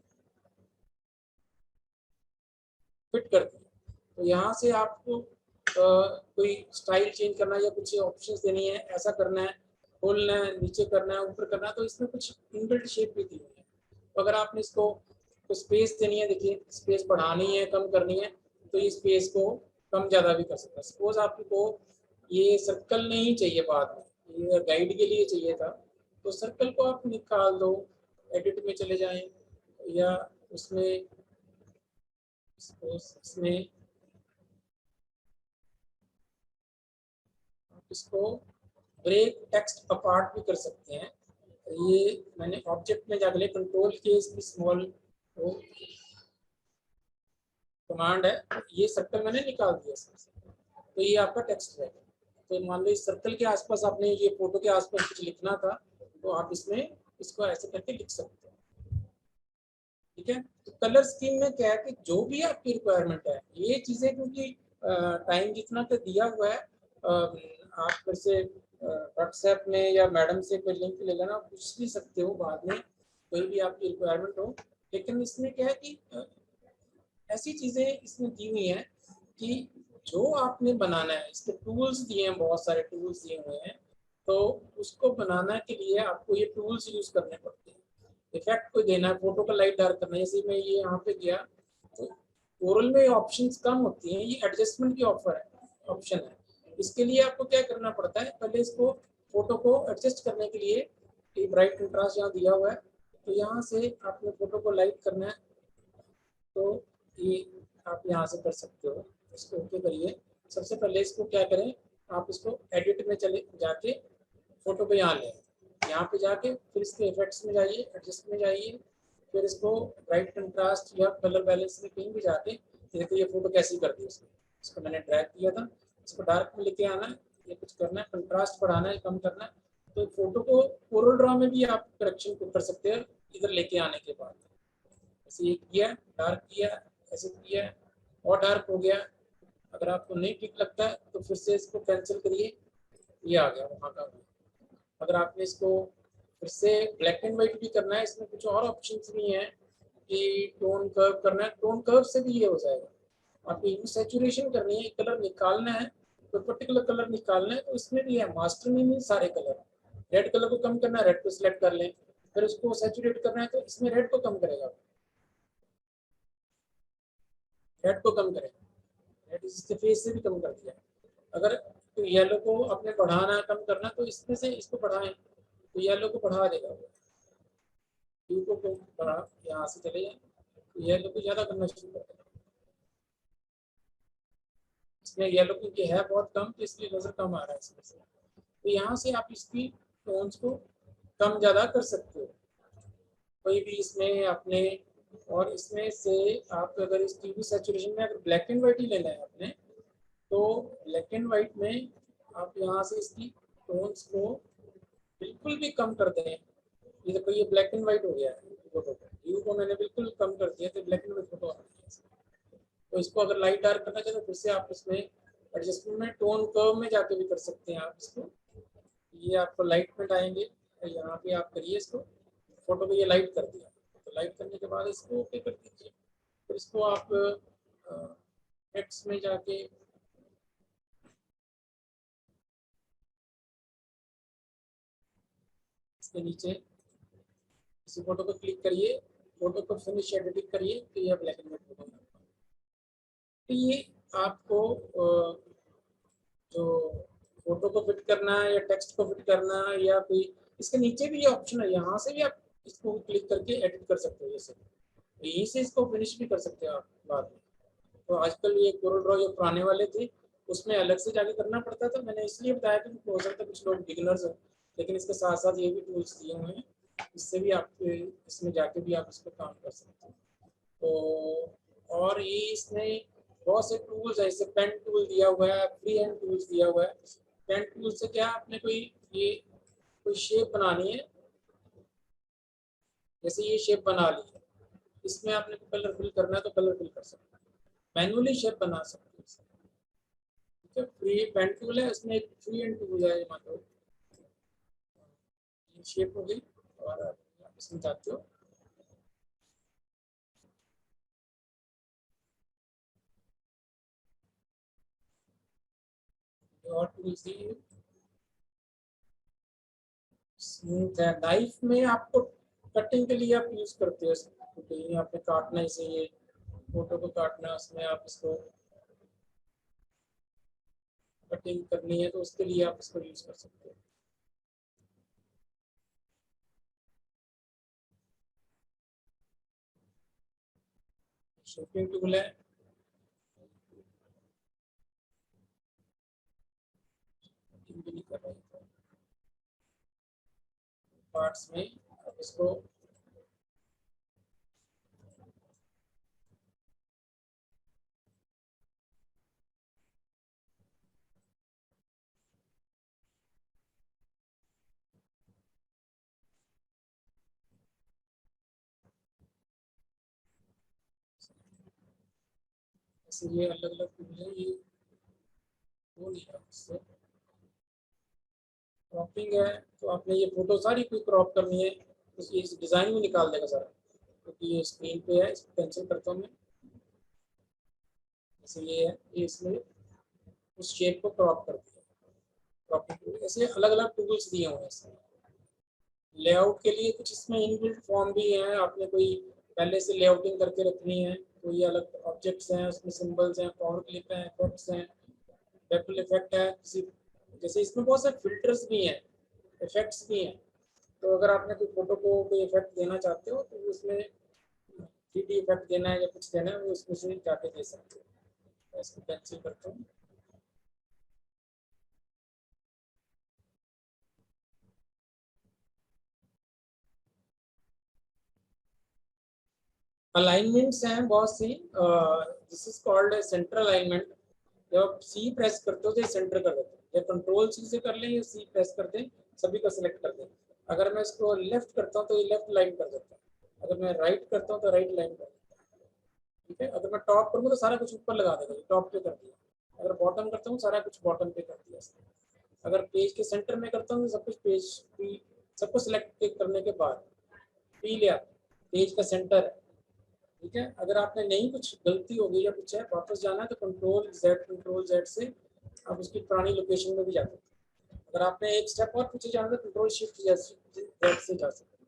फिट कर दिया। तो यहाँ से आपको कोई स्टाइल चेंज करना है या कुछ ऑप्शंस देनी है, ऐसा करना है, खोलना है, नीचे करना है, ऊपर करना है, तो इसमें कुछ इनबिल्ट शेप भी दी हुई है। तो अगर आपने इसको स्पेस देनी है, देखिए स्पेस बढ़ानी है, कम करनी है, तो ये स्पेस को कम ज़्यादा भी कर सकता है। सपोज आपको ये सर्कल नहीं चाहिए, बाद में ये गाइड के लिए चाहिए था, तो सर्कल को आप निकाल दो, एडिट में चले जाएं या उसमें इसमें इसको ब्रेक टेक्स्ट अपार्ट भी कर सकते हैं। ये मैंने ऑब्जेक्ट में जाकर कंट्रोल के स्मॉल कमांड है, ये सर्कल मैंने निकाल दिया तो ये आपका टेक्स्ट है। तो मान लो इस सर्कल के आसपास आपने ये फोटो के आसपास कुछ लिखना था तो आप इसमें इसको ऐसे करके लिख सकते हैं, ठीक है। तो कलर स्कीम में क्या है कि जो भी आपकी रिक्वायरमेंट है, ये चीजें क्योंकि टाइम जितना तो दिया हुआ है, आप फिर से व्हाट्सएप में या मैडम से कोई लिंक ले लेना, पूछ भी सकते हो बाद में कोई भी आपकी रिक्वायरमेंट हो। लेकिन इसमें क्या है कि ऐसी चीजें इसमें दी हुई हैं कि जो आपने बनाना है, इसके टूल्स दिए हैं, बहुत सारे टूल्स दिए हुए हैं, तो उसको बनाने के लिए आपको ये टूल्स यूज करने पड़ते हैं। इफेक्ट को देना है, फोटो का लाइट डार्क करना है, जैसे मैं ये यहाँ पे गया तो ओरल में ऑप्शंस कम होती हैं, ये एडजस्टमेंट की ऑप्शन है। इसके लिए आपको क्या करना पड़ता है, पहले इसको फोटो को एडजस्ट करने के लिए ये ब्राइट कंट्रास्ट यहाँ दिया हुआ है, तो यहाँ से आपने फोटो को लाइट करना है, तो ये आप यहाँ से कर सकते हो। इसको ओके करिए। सबसे पहले इसको क्या करें, आप इसको एडिट में चले जाके फोटो को यहाँ लें, यहाँ पे जाके फिर इसके इफेक्ट्स में जाइए, एडजस्ट में जाइए, फिर इसको ब्राइट कंट्रास्ट या कलर बैलेंस में कहीं भी जाके देखो ये फोटो कैसी कर दी उसने। इसको मैंने ड्रैग किया था, इसको डार्क में लेके आना है, ये कुछ करना है, कंट्रास्ट बढ़ाना है, कम करना है। तो फोटो को कोरल ड्रॉ में भी आप करेक्शन कर सकते हैं इधर लेके आने के बाद। ऐसे ये किया, डार्क किया, ऐसे किया और डार्क हो गया। अगर आपको नहीं ठीक लगता है तो फिर से इसको कैंसिल करिए, ये आ गया वहाँ का। अगर आपने इसको फिर से ब्लैक एंड व्हाइट भी करना है, इसमें कुछ और ऑप्शंस भी हैं कि टोन कर्व करना है, टोन कर्व से भी ये हो जाएगा। आपको ह्यू सैचुरेशन करनी है, कलर निकालना है, तो पर्टिकुलर कलर निकालना है, तो इसमें भी है मास्टर में भी सारे कलर। रेड कलर को कम करना है, रेड को सिलेक्ट कर लें, फिर उसको सैचुरेट करना है तो इसमें रेड को कम करेगा, रेड को कम करेगा, रेड इसके फेस से भी कम कर दिया। अगर तो येलो को अपने बढ़ाना कम करना तो इसमें से इसको बढ़ाएं तो येलो को बढ़ा देगा, ब्लू को बढ़ा, यहाँ से चले जाए तो येलो को ज्यादा करना शुरू कर देगा। इसमें येलो क्योंकि है बहुत कम तो इसलिए नजर कम आ रहा है इसमें से। तो यहाँ से आप इसकी टोन्स को कम ज्यादा कर सकते हो कोई भी इसमें अपने। और इसमें से आप अगर इस टीवी सैचुरेशन में अगर ब्लैक एंड व्हाइट ही लेना है आपने, तो ब्लैक एंड व्हाइट में आप यहाँ से इसकी टोन्स को बिल्कुल भी कम कर दें। ये देखो ये ब्लैक एंड व्हाइट हो गया है फोटो को, ह्यू को मैंने बिल्कुल कम कर दिया तो ब्लैक एंड व्हाइट फोटो आ रही है। तो इसको अगर लाइट डार्क करना चाहे तो फिर से आप इसमें एडजस्टमेंट में टोन कर्व में जाके भी कर सकते हैं आप इसको। ये आपको लाइट में आएंगे, यहाँ पे आप करिए इसको, फोटो को ये लाइट कर दिया, तो लाइट करने के बाद इसको ओके कर दीजिए। फिर इसको आप टेक्स्ट में जाके इसके नीचे इसी फोटो को क्लिक करिए, फोटो को फिनिश एडिटिंग करिए तो ये ब्लैक एंड व्हाइट फोटो है। तो ये आपको जो फोटो को फिट करना है या टेक्स्ट को फिट करना है या कोई, इसके नीचे भी ये ऑप्शन है, यहाँ से भी आप इसको क्लिक करके एडिट कर सकते हो, जैसे यहीं से इसको फिनिश भी कर सकते हो आप बाद में। तो आजकल ये कोरल ड्रॉ जो पुराने वाले थे उसमें अलग से जाके करना पड़ता था, मैंने इसलिए बताया कि हो सकता है कुछ लोग बिगिनर्स हो, लेकिन इसके साथ साथ ये भी टूल्स दिए हुए हैं, इससे भी आप इसमें जाके भी आप इस पर काम कर सकते हो। तो और ये इसमें बहुत से टूल्स है, जैसे पेन टूल दिया हुआ है, फ्री हैंड टूल्स दिया हुआ है। पेन टूल से क्या आपने कोई शेप बनानी है, जैसे ये शेप बना ली है, इसमें आपने कलर फिल करना है तो कलर फिल कर सकते हैं, मैनुअली शेप बना सकते हैं। ठीक है, फ्री पेन टूल है, इसमें एक फ्री हैंड टूल है, मतलब ये शेप हो गई और आप इसमें जाते हो और टूल्स स्मूथ है। नाइफ में आपको कटिंग के लिए आप यूज करते हो, कहीं आपने काटना है, इसे ये फोटो को काटना है, उसमें आप इसको कटिंग करनी है तो उसके लिए आप इसको यूज कर सकते हो। शेपिंग टूल है, भी नहीं कर रहे थे पार्ट्स में, अब इसको ऐसे ये अलग अलग टूल है, ये वो नहीं है इससे। क्रॉपिंग है तो आपने ये फोटो सारी कोई क्रॉप करनी है तो ये डिजाइन भी निकाल देगा सारा, क्योंकि ये स्क्रीन पे है, इसको कैंसिल करता हूँ मैं। जैसे ये है, ये इसमें उस शेप को क्रॉप कर दिया, क्रॉपिंग टूल, ऐसे अलग अलग टूल्स दिए हुए हैं इसमें। लेआउट के लिए कुछ इसमें इनबिल्ट फॉर्म भी है, आपने कोई पहले से लेआउटिंग करके रखनी है, कोई अलग ऑब्जेक्ट्स हैं उसमें, सिंबल्स हैं, पावर क्लिप हैं, इफेक्ट्स हैं, बेपल इफेक्ट है, किसी जैसे इसमें बहुत सारे फिल्टर्स भी हैं, इफेक्ट्स भी हैं। तो अगर आपने कोई फोटो को कोई इफेक्ट देना चाहते हो तो उसमें 3D इफेक्ट देना है या कुछ देना है, वो उसमें से जाके दे सकते हो। मैं इसको कैंसिल करता हूँ। अलाइनमेंट्स हैं बहुत सी, this is called centre alignment. जब आप सी प्रेस करते हो तो सेंटर कर देते हैं, या कंट्रोल सी से कर लें या सी प्रेस कर दें, सभी को सिलेक्ट कर दें। अगर मैं इसको लेफ्ट करता हूँ तो ये लेफ्ट लाइन कर देता है, अगर मैं राइट करता हूँ तो राइट लाइन कर देता है। ठीक है, अगर मैं टॉप करूँगा तो सारा कुछ ऊपर लगा देगा, टॉप पे कर दिया। अगर बॉटम करता हूँ सारा कुछ बॉटम पे कर दिया। अगर पेज के सेंटर में करता हूँ तो सब कुछ पेज पी, सबको सिलेक्ट करने के बाद पी लिया, पेज का सेंटर है। ठीक है, अगर आपने नहीं कुछ गलती हो गई या कुछ है वापस जाना है तो कंट्रोल जेड से आप उसकी पुरानी लोकेशन में भी जा सकते हैं। अगर आपने एक स्टेप और पीछे जाना है तो कंट्रोल शिफ्ट जेड से जा सकते हैं।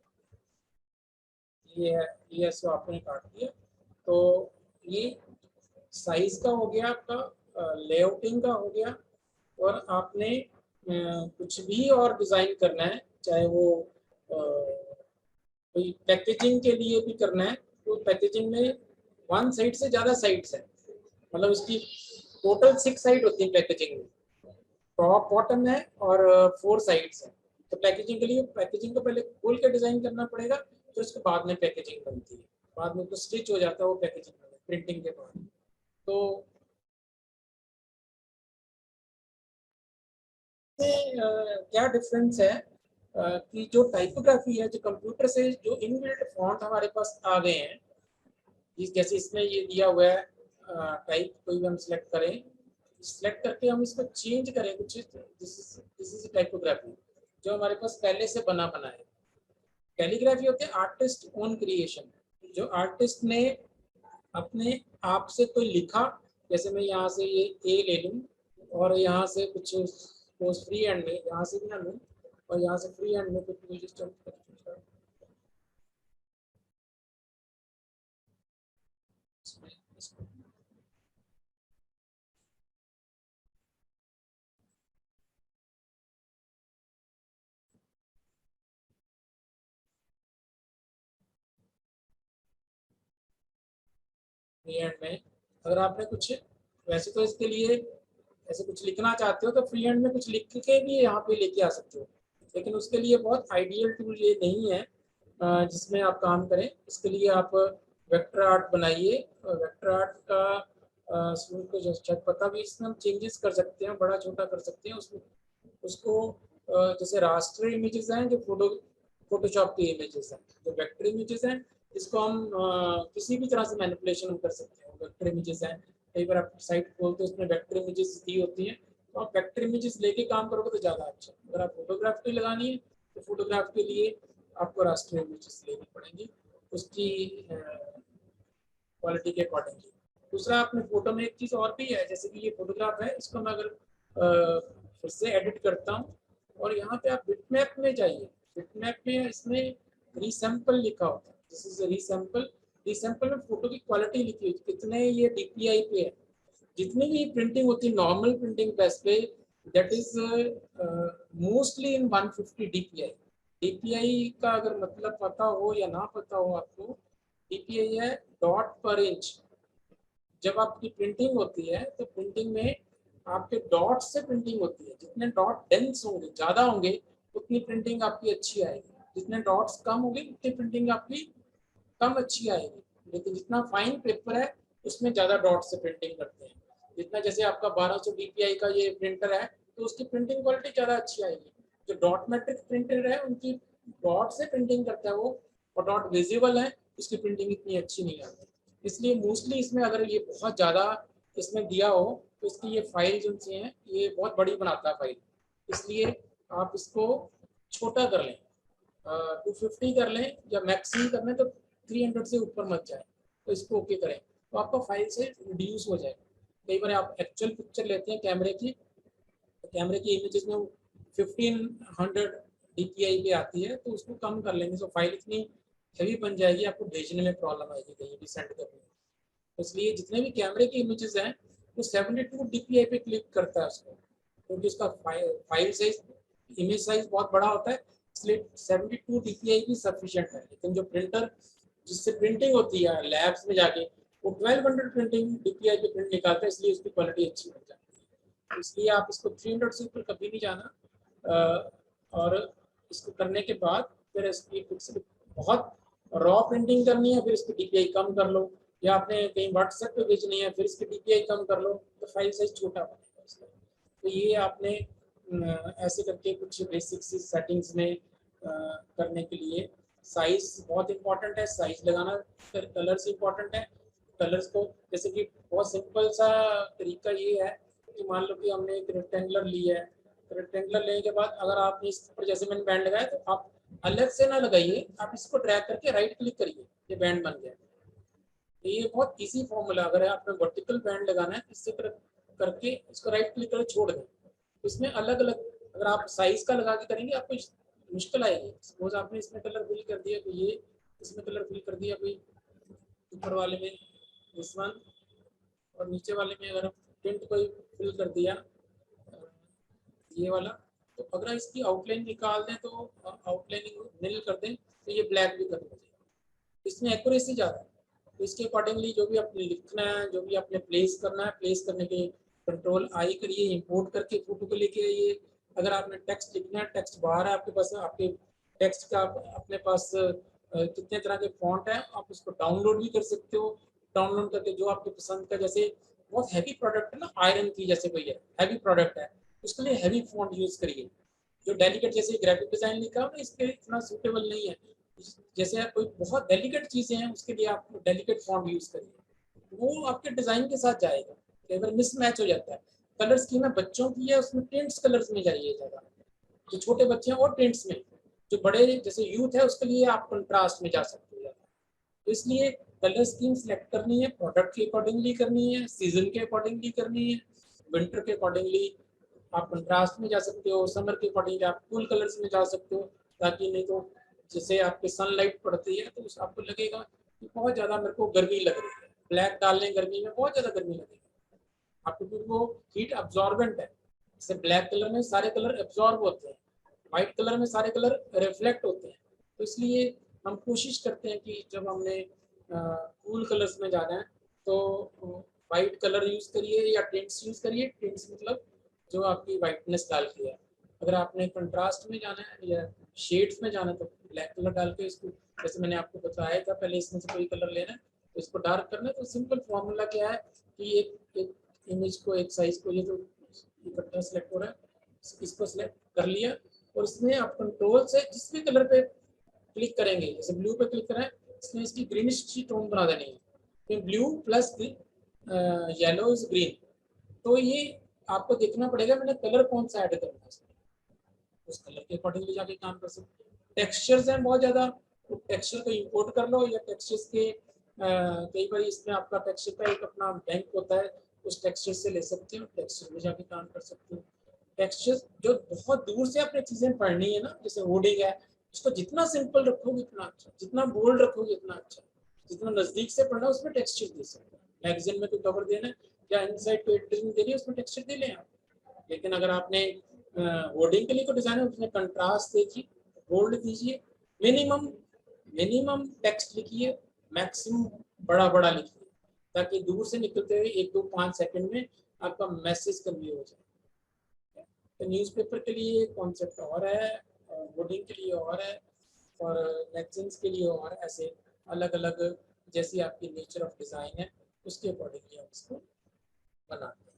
ये है, ये ऐसे आपने काट दिया। तो ये साइज का हो गया आपका, लेआउटिंग का हो गया। और आपने कुछ भी और डिजाइन करना है, चाहे वो कोई पैकेजिंग के लिए भी करना है, तो पैकेजिंग में वन साइड से ज्यादा साइड्स है, मतलब उसकी टोटल 6 साइड होती है पैकेजिंग में, टॉप बॉटम है और 4 साइड्स है। तो पैकेजिंग के लिए पैकेजिंग को पहले खोल के डिजाइन करना पड़ेगा, फिर उसके बाद में पैकेजिंग बनती है, बाद में तो स्टिच हो जाता है वो पैकेजिंग प्रिंटिंग के बाद। तो क्या डिफरेंस है कि जो टाइपोग्राफी है, जो कंप्यूटर से जो इनबिल्ट फॉन्ट हमारे पास आ गए हैं, जैसे इसमें ये दिया हुआ है टाइप, कोई भी हम सिलेक्ट करें, सिलेक्ट करके हम इसको चेंज करें कुछ, दिस इज टाइपोग्राफी जो हमारे पास पहले से बना है। कैलीग्राफी होते हैं आर्टिस्ट ओन क्रिएशन, जो आर्टिस्ट ने अपने आप से कोई लिखा, जैसे मैं यहाँ से ये ए ले लूँ और यहाँ से कुछ फ्री हैंड में यहाँ से भी ना लूँ और यहाँ से फ्री हैंड में कुछ म्यूजिक फ्री हैंड में। अगर आपने कुछ वैसे तो इसके लिए ऐसे कुछ लिखना चाहते हो तो फ्री हैंड में कुछ लिख के भी यहाँ पे लेके आ सकते हो, लेकिन उसके लिए बहुत आइडियल टूल ये नहीं है जिसमें आप काम करें। इसके लिए आप वेक्टर आर्ट बनाइए। वेक्टर आर्ट का को शायद पता भी, इसमें हम चेंजेस कर सकते हैं, बड़ा छोटा कर सकते हैं उसमें, उसको जैसे रास्टर इमेजेस हैं जो फोटोशॉप के इमेजेस हैं, जो वेक्टर इमेजेस हैं इसको हम किसी भी तरह से मैनिपुलेशन कर सकते हैं। वेक्टर इमेजेस हैं, कई बार आप साइट खोलते हो उसमें वेक्टर इमेजेस दी होती हैं, तो आप वेक्टर इमेजेस लेके काम करोगे तो ज़्यादा अच्छा। अगर आप फोटोग्राफी लगानी है तो फोटोग्राफ के लिए आपको रास्टर इमेजेस लेनी पड़ेंगी उसकी क्वालिटी के अकॉर्डिंगली। दूसरा, आपने फोटो में एक चीज़ और भी है, जैसे कि ये फोटोग्राफ है, इसको मैं अगर फिर से एडिट करता हूँ और यहाँ पे आप बिटमैप में जाइए, बिटमैप में इसमें रीसैंपल लिखा होता है, दिस इज रीसैंपल। रीसैंपल में फोटो की क्वालिटी लिखी हुई, कितने ये DPI पे है, जितनी भी प्रिंटिंग होती है नॉर्मल प्रिंटिंग प्रेस पे, that is mostly in 150 DPI। DPI का अगर मतलब पता हो या ना पता हो आपको, DPI है डॉट पर इंच। जब आपकी प्रिंटिंग होती है तो प्रिंटिंग में आपके डॉट से प्रिंटिंग होती है, जितने डॉट डेंस होंगे, ज़्यादा होंगे, उतनी प्रिंटिंग आपकी अच्छी आएगी, जितने डॉट्स कम होंगे उतनी प्रिंटिंग आपकी कम अच्छी आएगी। लेकिन जितना फाइन पेपर है उसमें ज़्यादा डॉट से प्रिंटिंग करते हैं, जितना जैसे आपका 1200 DPI का ये प्रिंटर है तो उसकी प्रिंटिंग क्वालिटी ज़्यादा अच्छी आएगी। जो डॉट मैट्रिक प्रिंटर है उनकी डॉट से प्रिंटिंग करता है वो, और डॉट विजिबल है उसकी प्रिंटिंग इतनी अच्छी नहीं आती। इसलिए मोस्टली इसमें अगर ये बहुत ज़्यादा इसमें दिया हो तो इसकी ये फाइल जो हैं ये बहुत बड़ी बनाता है फाइल, इसलिए आप इसको छोटा कर लें, 250 कर लें, या मैक्सिमम कर लें तो 300 से ऊपर मत जाए, तो इसको ओके करें तो आपका फाइल से रिड्यूस हो जाएगा। कई बार आप एक्चुअल पिक्चर लेते हैं कैमरे की, तो कैमरे की इमेजेस में 1500 DPI पे आती है, तो उसको कम कर लेंगे तो फाइल इतनी हैवी बन जाएगी, आपको भेजने में प्रॉब्लम आएगी कहीं भी सेंड करने में। इसलिए जितने भी कैमरे की इमेजेस हैं वो 72 DPI पे क्लिक करता है उसको, क्योंकि उसका फाइल साइज, इमेज साइज बहुत बड़ा होता है, इसलिए 72 DPI भी सफिशिएंट है। लेकिन जो प्रिंटर जिससे प्रिंटिंग होती है लैब्स में जाके, वो 1200 प्रिंटिंग DPI पे प्रिंट निकालता है, इसलिए उसकी क्वालिटी अच्छी बन जाती है। इसलिए आप इसको 300 से ऊपर कभी नहीं जाना। और इसको करने के बाद फिर इसकी पिक्सल बहुत रॉ प्रिंटिंग करनी है, फिर इसकी DPI कम कर लो, या आपने कहीं व्हाट्सएप पे भेजनी है, फिर इसकी DPI कम कर लो, तो फाइल साइज छोटा बनेगा इसका। तो ये आपने ऐसे करके कुछ बेसिक सी सेटिंग्स में करने के लिए साइज बहुत इंपॉर्टेंट है, साइज लगाना, फिर कलर्स इंपॉर्टेंट है। कलर्स को जैसे कि बहुत सिंपल सा तरीका ये है कि मान लो कि हमने एक रेक्टेंगुलर लिया है, रेक्टेंगुलर लेने के बाद अगर आपने इस पर जैसे मैंने बैंड लगाया, तो आप अलग से ना लगाइए, आप इसको ड्रैग करके राइट क्लिक करिए, ये बैंड बन गया। ये बहुत इजी फॉर्मूला, अगर आपने वर्टिकल बैंड लगाना है इससे करके इसको राइट क्लिक करके छोड़ दें। इसमें अलग अलग, अगर आप साइज का लगा के करेंगे आपको मुश्किल आएगी। सपोज आपने इसमें कलर फिल कर दिया, तो ये इसमें कलर फिल कर दिया, कोई ऊपर वाले में दिस वन, और नीचे वाले में अगर टिंट कोई फिल कर दिया ये वाला, तो अगर इसकी आउटलाइन निकाल दें तो आउटलाइनिंग निल कर दें तो ये ब्लैक भी कर दें। इसमें एक्यूरेसी ज़्यादा है, तो इसके अकॉर्डिंगली जो भी आपने लिखना है, जो भी आपने प्लेस करना है, प्लेस करने के कंट्रोल आई करिए, इंपोर्ट करके फोटो को लेके आइए। अगर आपने टेक्स्ट लिखना है, टेक्स्ट बाहर है आपके पास, आपके टेक्स्ट का अपने पास कितने तरह के फॉन्ट है, आप उसको डाउनलोड भी कर सकते हो। डाउनलोड करके जो आपके पसंद का, जैसे बहुत हैवी प्रोडक्ट है ना, आयरन की जैसे कोई है हैवी प्रोडक्ट है, उसके लिए हैवी फॉन्ट यूज करिए। जो डेलिकेट जैसे ग्राफिक डिजाइन लिखा है इसके लिए इतना सूटेबल नहीं है। जैसे कोई बहुत डेलिकेट चीजें हैं उसके लिए आप डेलिकेट फॉन्ट यूज करिए, वो आपके डिजाइन के साथ जाएगा। कई बार मिसमैच हो जाता है। कलर स्कीम है बच्चों की है, उसमें टेंट्स कलर्स में जाइए ज़्यादा, जो छोटे बच्चे हैं और टेंट्स में, जो बड़े जैसे यूथ है उसके लिए आप कंट्रास्ट में जा सकते हो। तो इसलिए कलर स्कीम सेलेक्ट करनी है, प्रोडक्ट के अकॉर्डिंगली करनी है, सीजन के अकॉर्डिंगली करनी है। विंटर के अकॉर्डिंगली आप कंट्रास्ट में जा सकते हो, समर के अकॉर्डिंगली आप कूल कलर्स में जा सकते हो, ताकि नहीं तो जैसे आपके सनलाइट पड़ती है तो आपको लगेगा कि बहुत ज़्यादा मेरे को गर्मी लग रही है। ब्लैक डालने गर्मी में बहुत ज़्यादा गर्मी लगेगी आपको, क्योंकि वो हीट अब्जॉर्बेंट है। जैसे ब्लैक कलर में सारे कलर एब्जॉर्ब होते हैं, वाइट कलर में सारे कलर रिफ्लेक्ट होते हैं। तो इसलिए हम कोशिश करते हैं कि जब हमने कूल कलर्स में जाना है तो वाइट कलर यूज़ करिए या टिंट्स यूज़ करिए। टिंट्स मतलब जो आपकी वाइटनेस डाल के है। अगर आपने कंट्रास्ट में जाना है या शेड्स में जाना है तो ब्लैक कलर डाल के इसको, जैसे मैंने आपको बताया था पहले, इसमें से कोई कलर लेना है तो इसको डार्क करना है। तो सिंपल फॉर्मूला क्या है कि एक इमेज को, एक साइज को, ये तो इकट्ठा सेलेक्ट हो रहा है, इसको सेलेक्ट कर लिया और इसमें आप कंट्रोल से जिस भी कलर पे क्लिक करेंगे, जैसे ब्लू पे क्लिक करें, इसमें इसकी ग्रीनिश सी टोन बना देनी है, तो blue plus yellow is green. तो ये आपको देखना पड़ेगा मैंने कलर कौन सा ऐड करना है, उस कलर के अकॉर्डिंगली जाके काम कर सकते हैं। टेक्सचर्स हैं बहुत ज़्यादा, तो टेक्सचर को इंपोर्ट कर लो, या टेक्सचर्स के कई बार इसमें आपका टेक्सचर का एक अपना बैंक होता है, उस टेक्सचर से ले सकते हो, टेक्सचर में जाके काम कर सकते हो। टेक्सचर जो बहुत दूर से आपने चीज़ें पढ़नी है ना, जैसे होर्डिंग है, उसको जितना सिंपल रखोगे उतना अच्छा, जितना बोल्ड रखोगे उतना अच्छा, जितना नज़दीक से पढ़ना उसमें टेक्सचर दे सकते हैं। मैगजीन में कोई कवर देना है या इनसाइड कोई एडिटिंग देनी है उसमें टेक्सचर दे लें आप। लेकिन अगर आपने होर्डिंग के लिए कोई डिज़ाइन है उसमें कंट्रास्ट देखिए, बोल्ड दीजिए, मिनिमम टेक्स्ट लिखिए, मैक्सिमम बड़ा बड़ा लिखिए, ताकि दूर से निकलते हुए 1, 2, 5 सेकंड में आपका मैसेज कन्वे हो जाए। तो न्यूज़पेपर के लिए कॉन्सेप्ट और है, होर्डिंग के लिए और है, और मैगजीन्स के लिए और, ऐसे अलग अलग जैसी आपकी नेचर ऑफ डिज़ाइन है उसके अकॉर्डिंगली आप इसको बनाते हैं।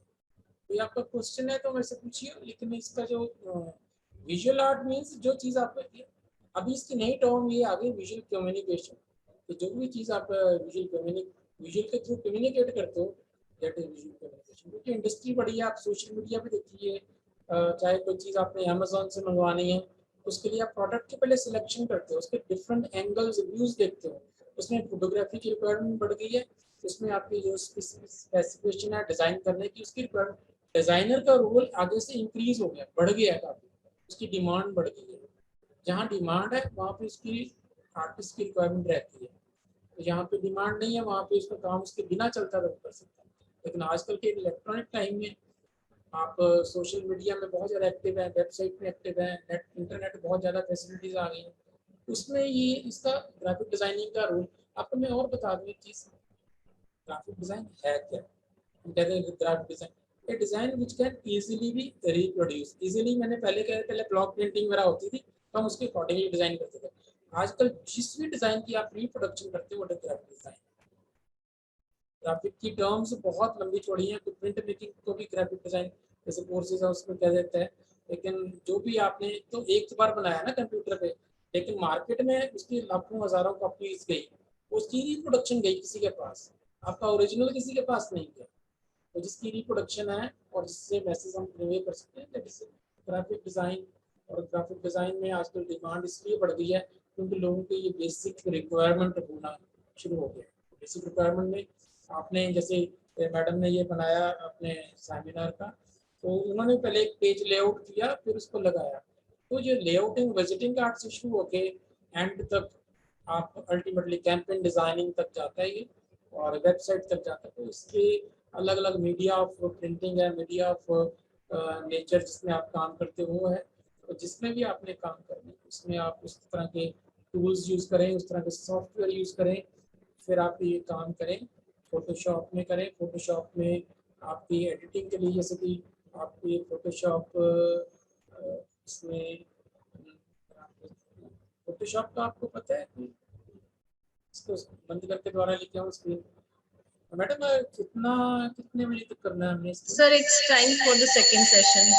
तो ये आपका क्वेश्चन है तो मेरे से पूछिए। लेकिन इसका जो विजुअल आर्ट मीन्स जो चीज़ आप, अभी इसकी नई टर्म ये आ गई विजुअल कम्युनिकेशन। तो जो भी चीज़ आप विजुअल के थ्रू कम्युनिकेट करते हो दैट इज विजुअल कम्युनिकेशन। क्योंकि इंडस्ट्री बड़ी है, आप सोशल मीडिया पे देखिए, चाहे कोई चीज़ आपने अमेजोन से मंगवानी है, उसके लिए आप प्रोडक्ट के पहले सिलेक्शन करते हो, उसके डिफरेंट एंगल्स, व्यूज देखते हो, उसमें फोटोग्राफी की रिक्वायरमेंट बढ़ गई है, उसमें आपकी जो स्पेसिफिकेशन है डिजाइन करने की, उसकी डिजाइनर का रोल आगे से इंक्रीज हो गया, बढ़ गया काफी, उसकी डिमांड बढ़ गई है। जहाँ डिमांड है वहाँ पे उसकी आर्टिस्ट की रिक्वायरमेंट रहती है, तो जहाँ पे डिमांड नहीं है वहाँ पे उसका काम उसके बिना चलता रह कर सकता है। लेकिन आजकल के इलेक्ट्रॉनिक टाइम में आप सोशल मीडिया में बहुत ज़्यादा एक्टिव हैं, वेबसाइट में एक्टिव हैं, नेट इंटरनेट बहुत ज़्यादा फैसिलिटीज आ गई हैं, उसमें ये इसका ग्राफिक डिजाइनिंग का रोल। आपको मैं और बता दूँ एक चीज़, ग्राफिक डिजाइन है क्या? हम कहते हैं graphic design A design which can easily B reproduce. Easily मैंने पहले कहा, पहले ब्लॉक प्रिंटिंग वगैरह होती थी तो हम उसके अकॉर्डिंगली डिजाइन करते थे। आजकल जिस भी डिजाइन की आप रिप्रोडक्शन करते हो वो ग्राफिक डिजाइन। ग्राफिक की टर्म्स बहुत लंबी चौड़ी हैं, तो प्रिंट मेकिंग को भी ग्राफिक डिजाइन जैसे कोर्सेज है उसमें कह देते हैं। लेकिन जो भी आपने तो एक बार बनाया ना कंप्यूटर पे, लेकिन मार्केट में उसकी लाखों हजारों कॉपीज गई, उसकी रिप्रोडक्शन गई किसी के पास, आपका ओरिजिनल किसी के पास नहीं गया। तो जिसकी रिप्रोडक्शन है और जिससे मैसेज हम कन्वे कर सकते हैं, दैट इज ग्राफिक डिजाइन। और ग्राफिक डिजाइन में आजकल डिमांड इसलिए बढ़ गई है क्योंकि लोगों के ये बेसिक रिक्वायरमेंट होना शुरू हो गया। बेसिक रिक्वायरमेंट में आपने जैसे मैडम ने ये बनाया अपने सेमिनार का, तो उन्होंने पहले एक पेज लेआउट किया फिर उसको लगाया, तो ये लेआउटिंग विजिटिंग कार्ड से शुरू होके एंड तक आप अल्टीमेटली कैंपेन डिजाइनिंग तक जाता है ये, और वेबसाइट तक जाता है। तो इसके अलग अलग मीडिया ऑफ प्रिंटिंग है, मीडिया ऑफ नेचर जिसमें आप काम करते हो है। तो जिसमें भी आपने काम करना है उसमें आप उस तरह के टूल्स यूज़ करें, उस तरह के सॉफ्टवेयर यूज़ करें, फिर आप ये काम करें। फोटोशॉप में करें, फोटोशॉप में आपकी एडिटिंग के लिए जैसे कि आपकी फोटोशॉप इसमें फोटोशॉप का आपको पता है कि इसको बंद करके दोबारा लेके आओ स्क्रीन। मैडम कितने बजे तक करना है हमने इसको? Sir it's time for the second session.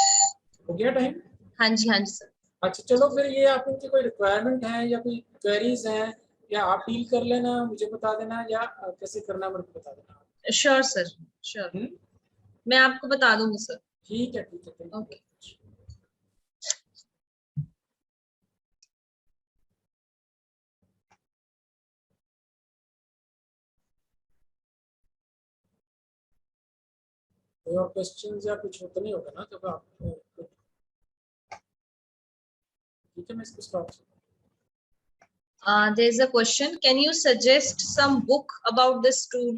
हो गया टाइम? हाँ जी सर। अच्छा चलो फिर ये आप इनकी कोई रिक्वायरमेंट है या कोई क्वेरीज हैं, या आप डील कर लेना, मुझे बता देना, या कैसे करना है मेरे को बता देना। श्योर सर, श्योर, मैं आपको बता दूंगी सर। ठीक है ठीक है। ओके। और क्वेश्चंस या कुछ होता नहीं होगा ना जब आप, ठीक है मैं इसको stop. There is a question. Can you suggest some book about this tool?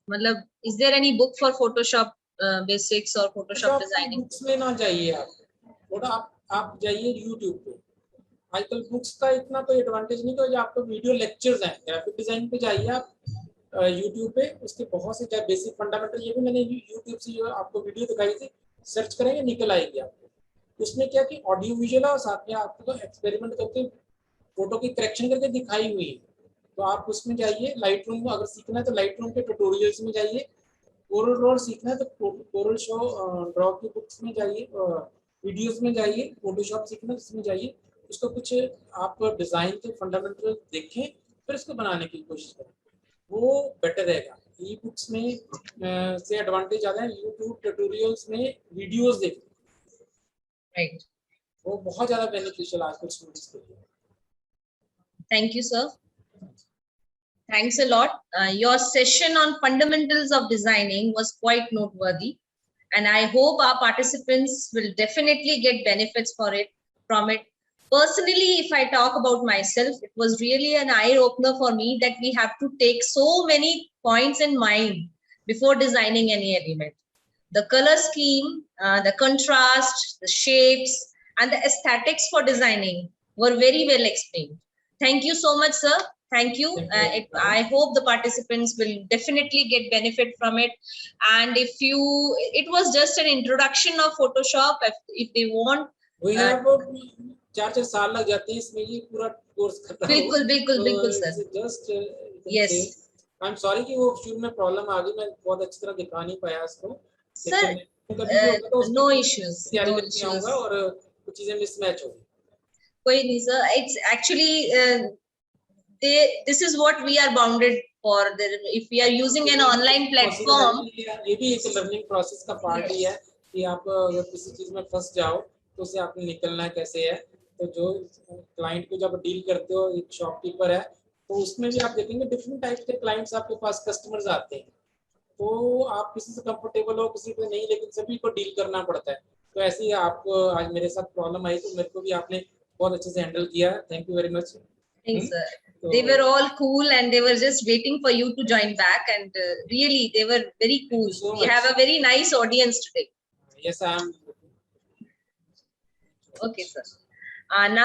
मतलब is there any book for Photoshop basics or Photoshop designing? Books में ना जाइए आप, थोड़ा आप जाइए यूट्यूब पे। आजकल बुक्स का इतना कोई एडवांटेज नहीं, तो आपको वीडियो लेक्चर्स हैं ग्राफिक डिजाइन पे जाइए आप यूट्यूब पे, उसके बहुत से बेसिक फंडामेंटल, ये भी मैंने यूट्यूब से जो आपको वीडियो दिखाई थी, सर्च करेंगे निकल आएगी आपको। उसमें क्या कि ऑडियो विजुअल है और साथ में आपको एक्सपेरिमेंट करके फोटो की करेक्शन करके दिखाई हुई है। तो आप उसमें जाइए, लाइट रूम में अगर सीखना है तो लाइट रूम के ट्यूटोरियल्स में जाइए, कोरल ड्रॉ सीखना है तो कोरल शो ड्रॉ की बुक्स में जाइए, वीडियोस में जाइए, फोटोशॉप सीखना है उसमें जाइए, उसको कुछ आप डिजाइन के फंडामेंटल देखें फिर उसको बनाने की कोशिश करें, वो बेटर रहेगा। ई बुक्स में से एडवांटेज ज़्यादा है, यूट्यूब ट्यूटोरियल्स में वीडियोस देखें, Right. वो बहुत ज़्यादा बेनिफिशियल आजकल स्टूडेंट्स के लिए। Thank you, sir. Thanks a lot. Your session on fundamentals of designing was quite noteworthy, and I hope our participants will definitely get benefits from it. Personally, if I talk about myself, it was really an eye-opener for me that we have to take so many points in mind before designing any element. The color scheme, the contrast, the shapes, and the aesthetics for designing were very well explained. Thank you so much, sir. Thank you. I hope the participants will definitely get benefit from it. And it was just an introduction of Photoshop. If they want, we have 4 साल लग जाते हैं इसमें ये पूरा course करना। बिल्कुल sir. Just yes, I am sorry कि वो शुरू में प्रॉब्लम आ गई, मैं बहुत अच्छी तरह दिखा नहीं पाया इसको सर। नो इश्यूज, तैयारी करके आऊंगा और कुछ चीजें मिसमैच होगी। कोई नहीं sir, it's actually this is what we are bounded for. If we are using an online platform, ये भी एक लर्निंग प्रोसेस का पार्ट ही है कि आप अगर किसी चीज में फंस जाओ तो उसे आपने निकलना कैसे है। तो जो क्लाइंट को जब डील करते हो, एक शॉपकीपर है तो उसमें भी आप देखेंगे डिफरेंट टाइप के क्लाइंट्स आपके पास कस्टमर्स आते हैं, तो आप किसी से कंफर्टेबल हो किसी को नहीं, लेकिन सभी को डील करना पड़ता है। तो ऐसे ही आपको आज मेरे साथ प्रॉब्लम आई, तो मेरे को भी आपने बहुत अच्छे से हैंडल किया, thank you very much. Thanks, sir. They were all cool and they were just waiting for you to join back, and really they were very cool. So We have a very nice audience today. Yes, I am. Okay, sir. Now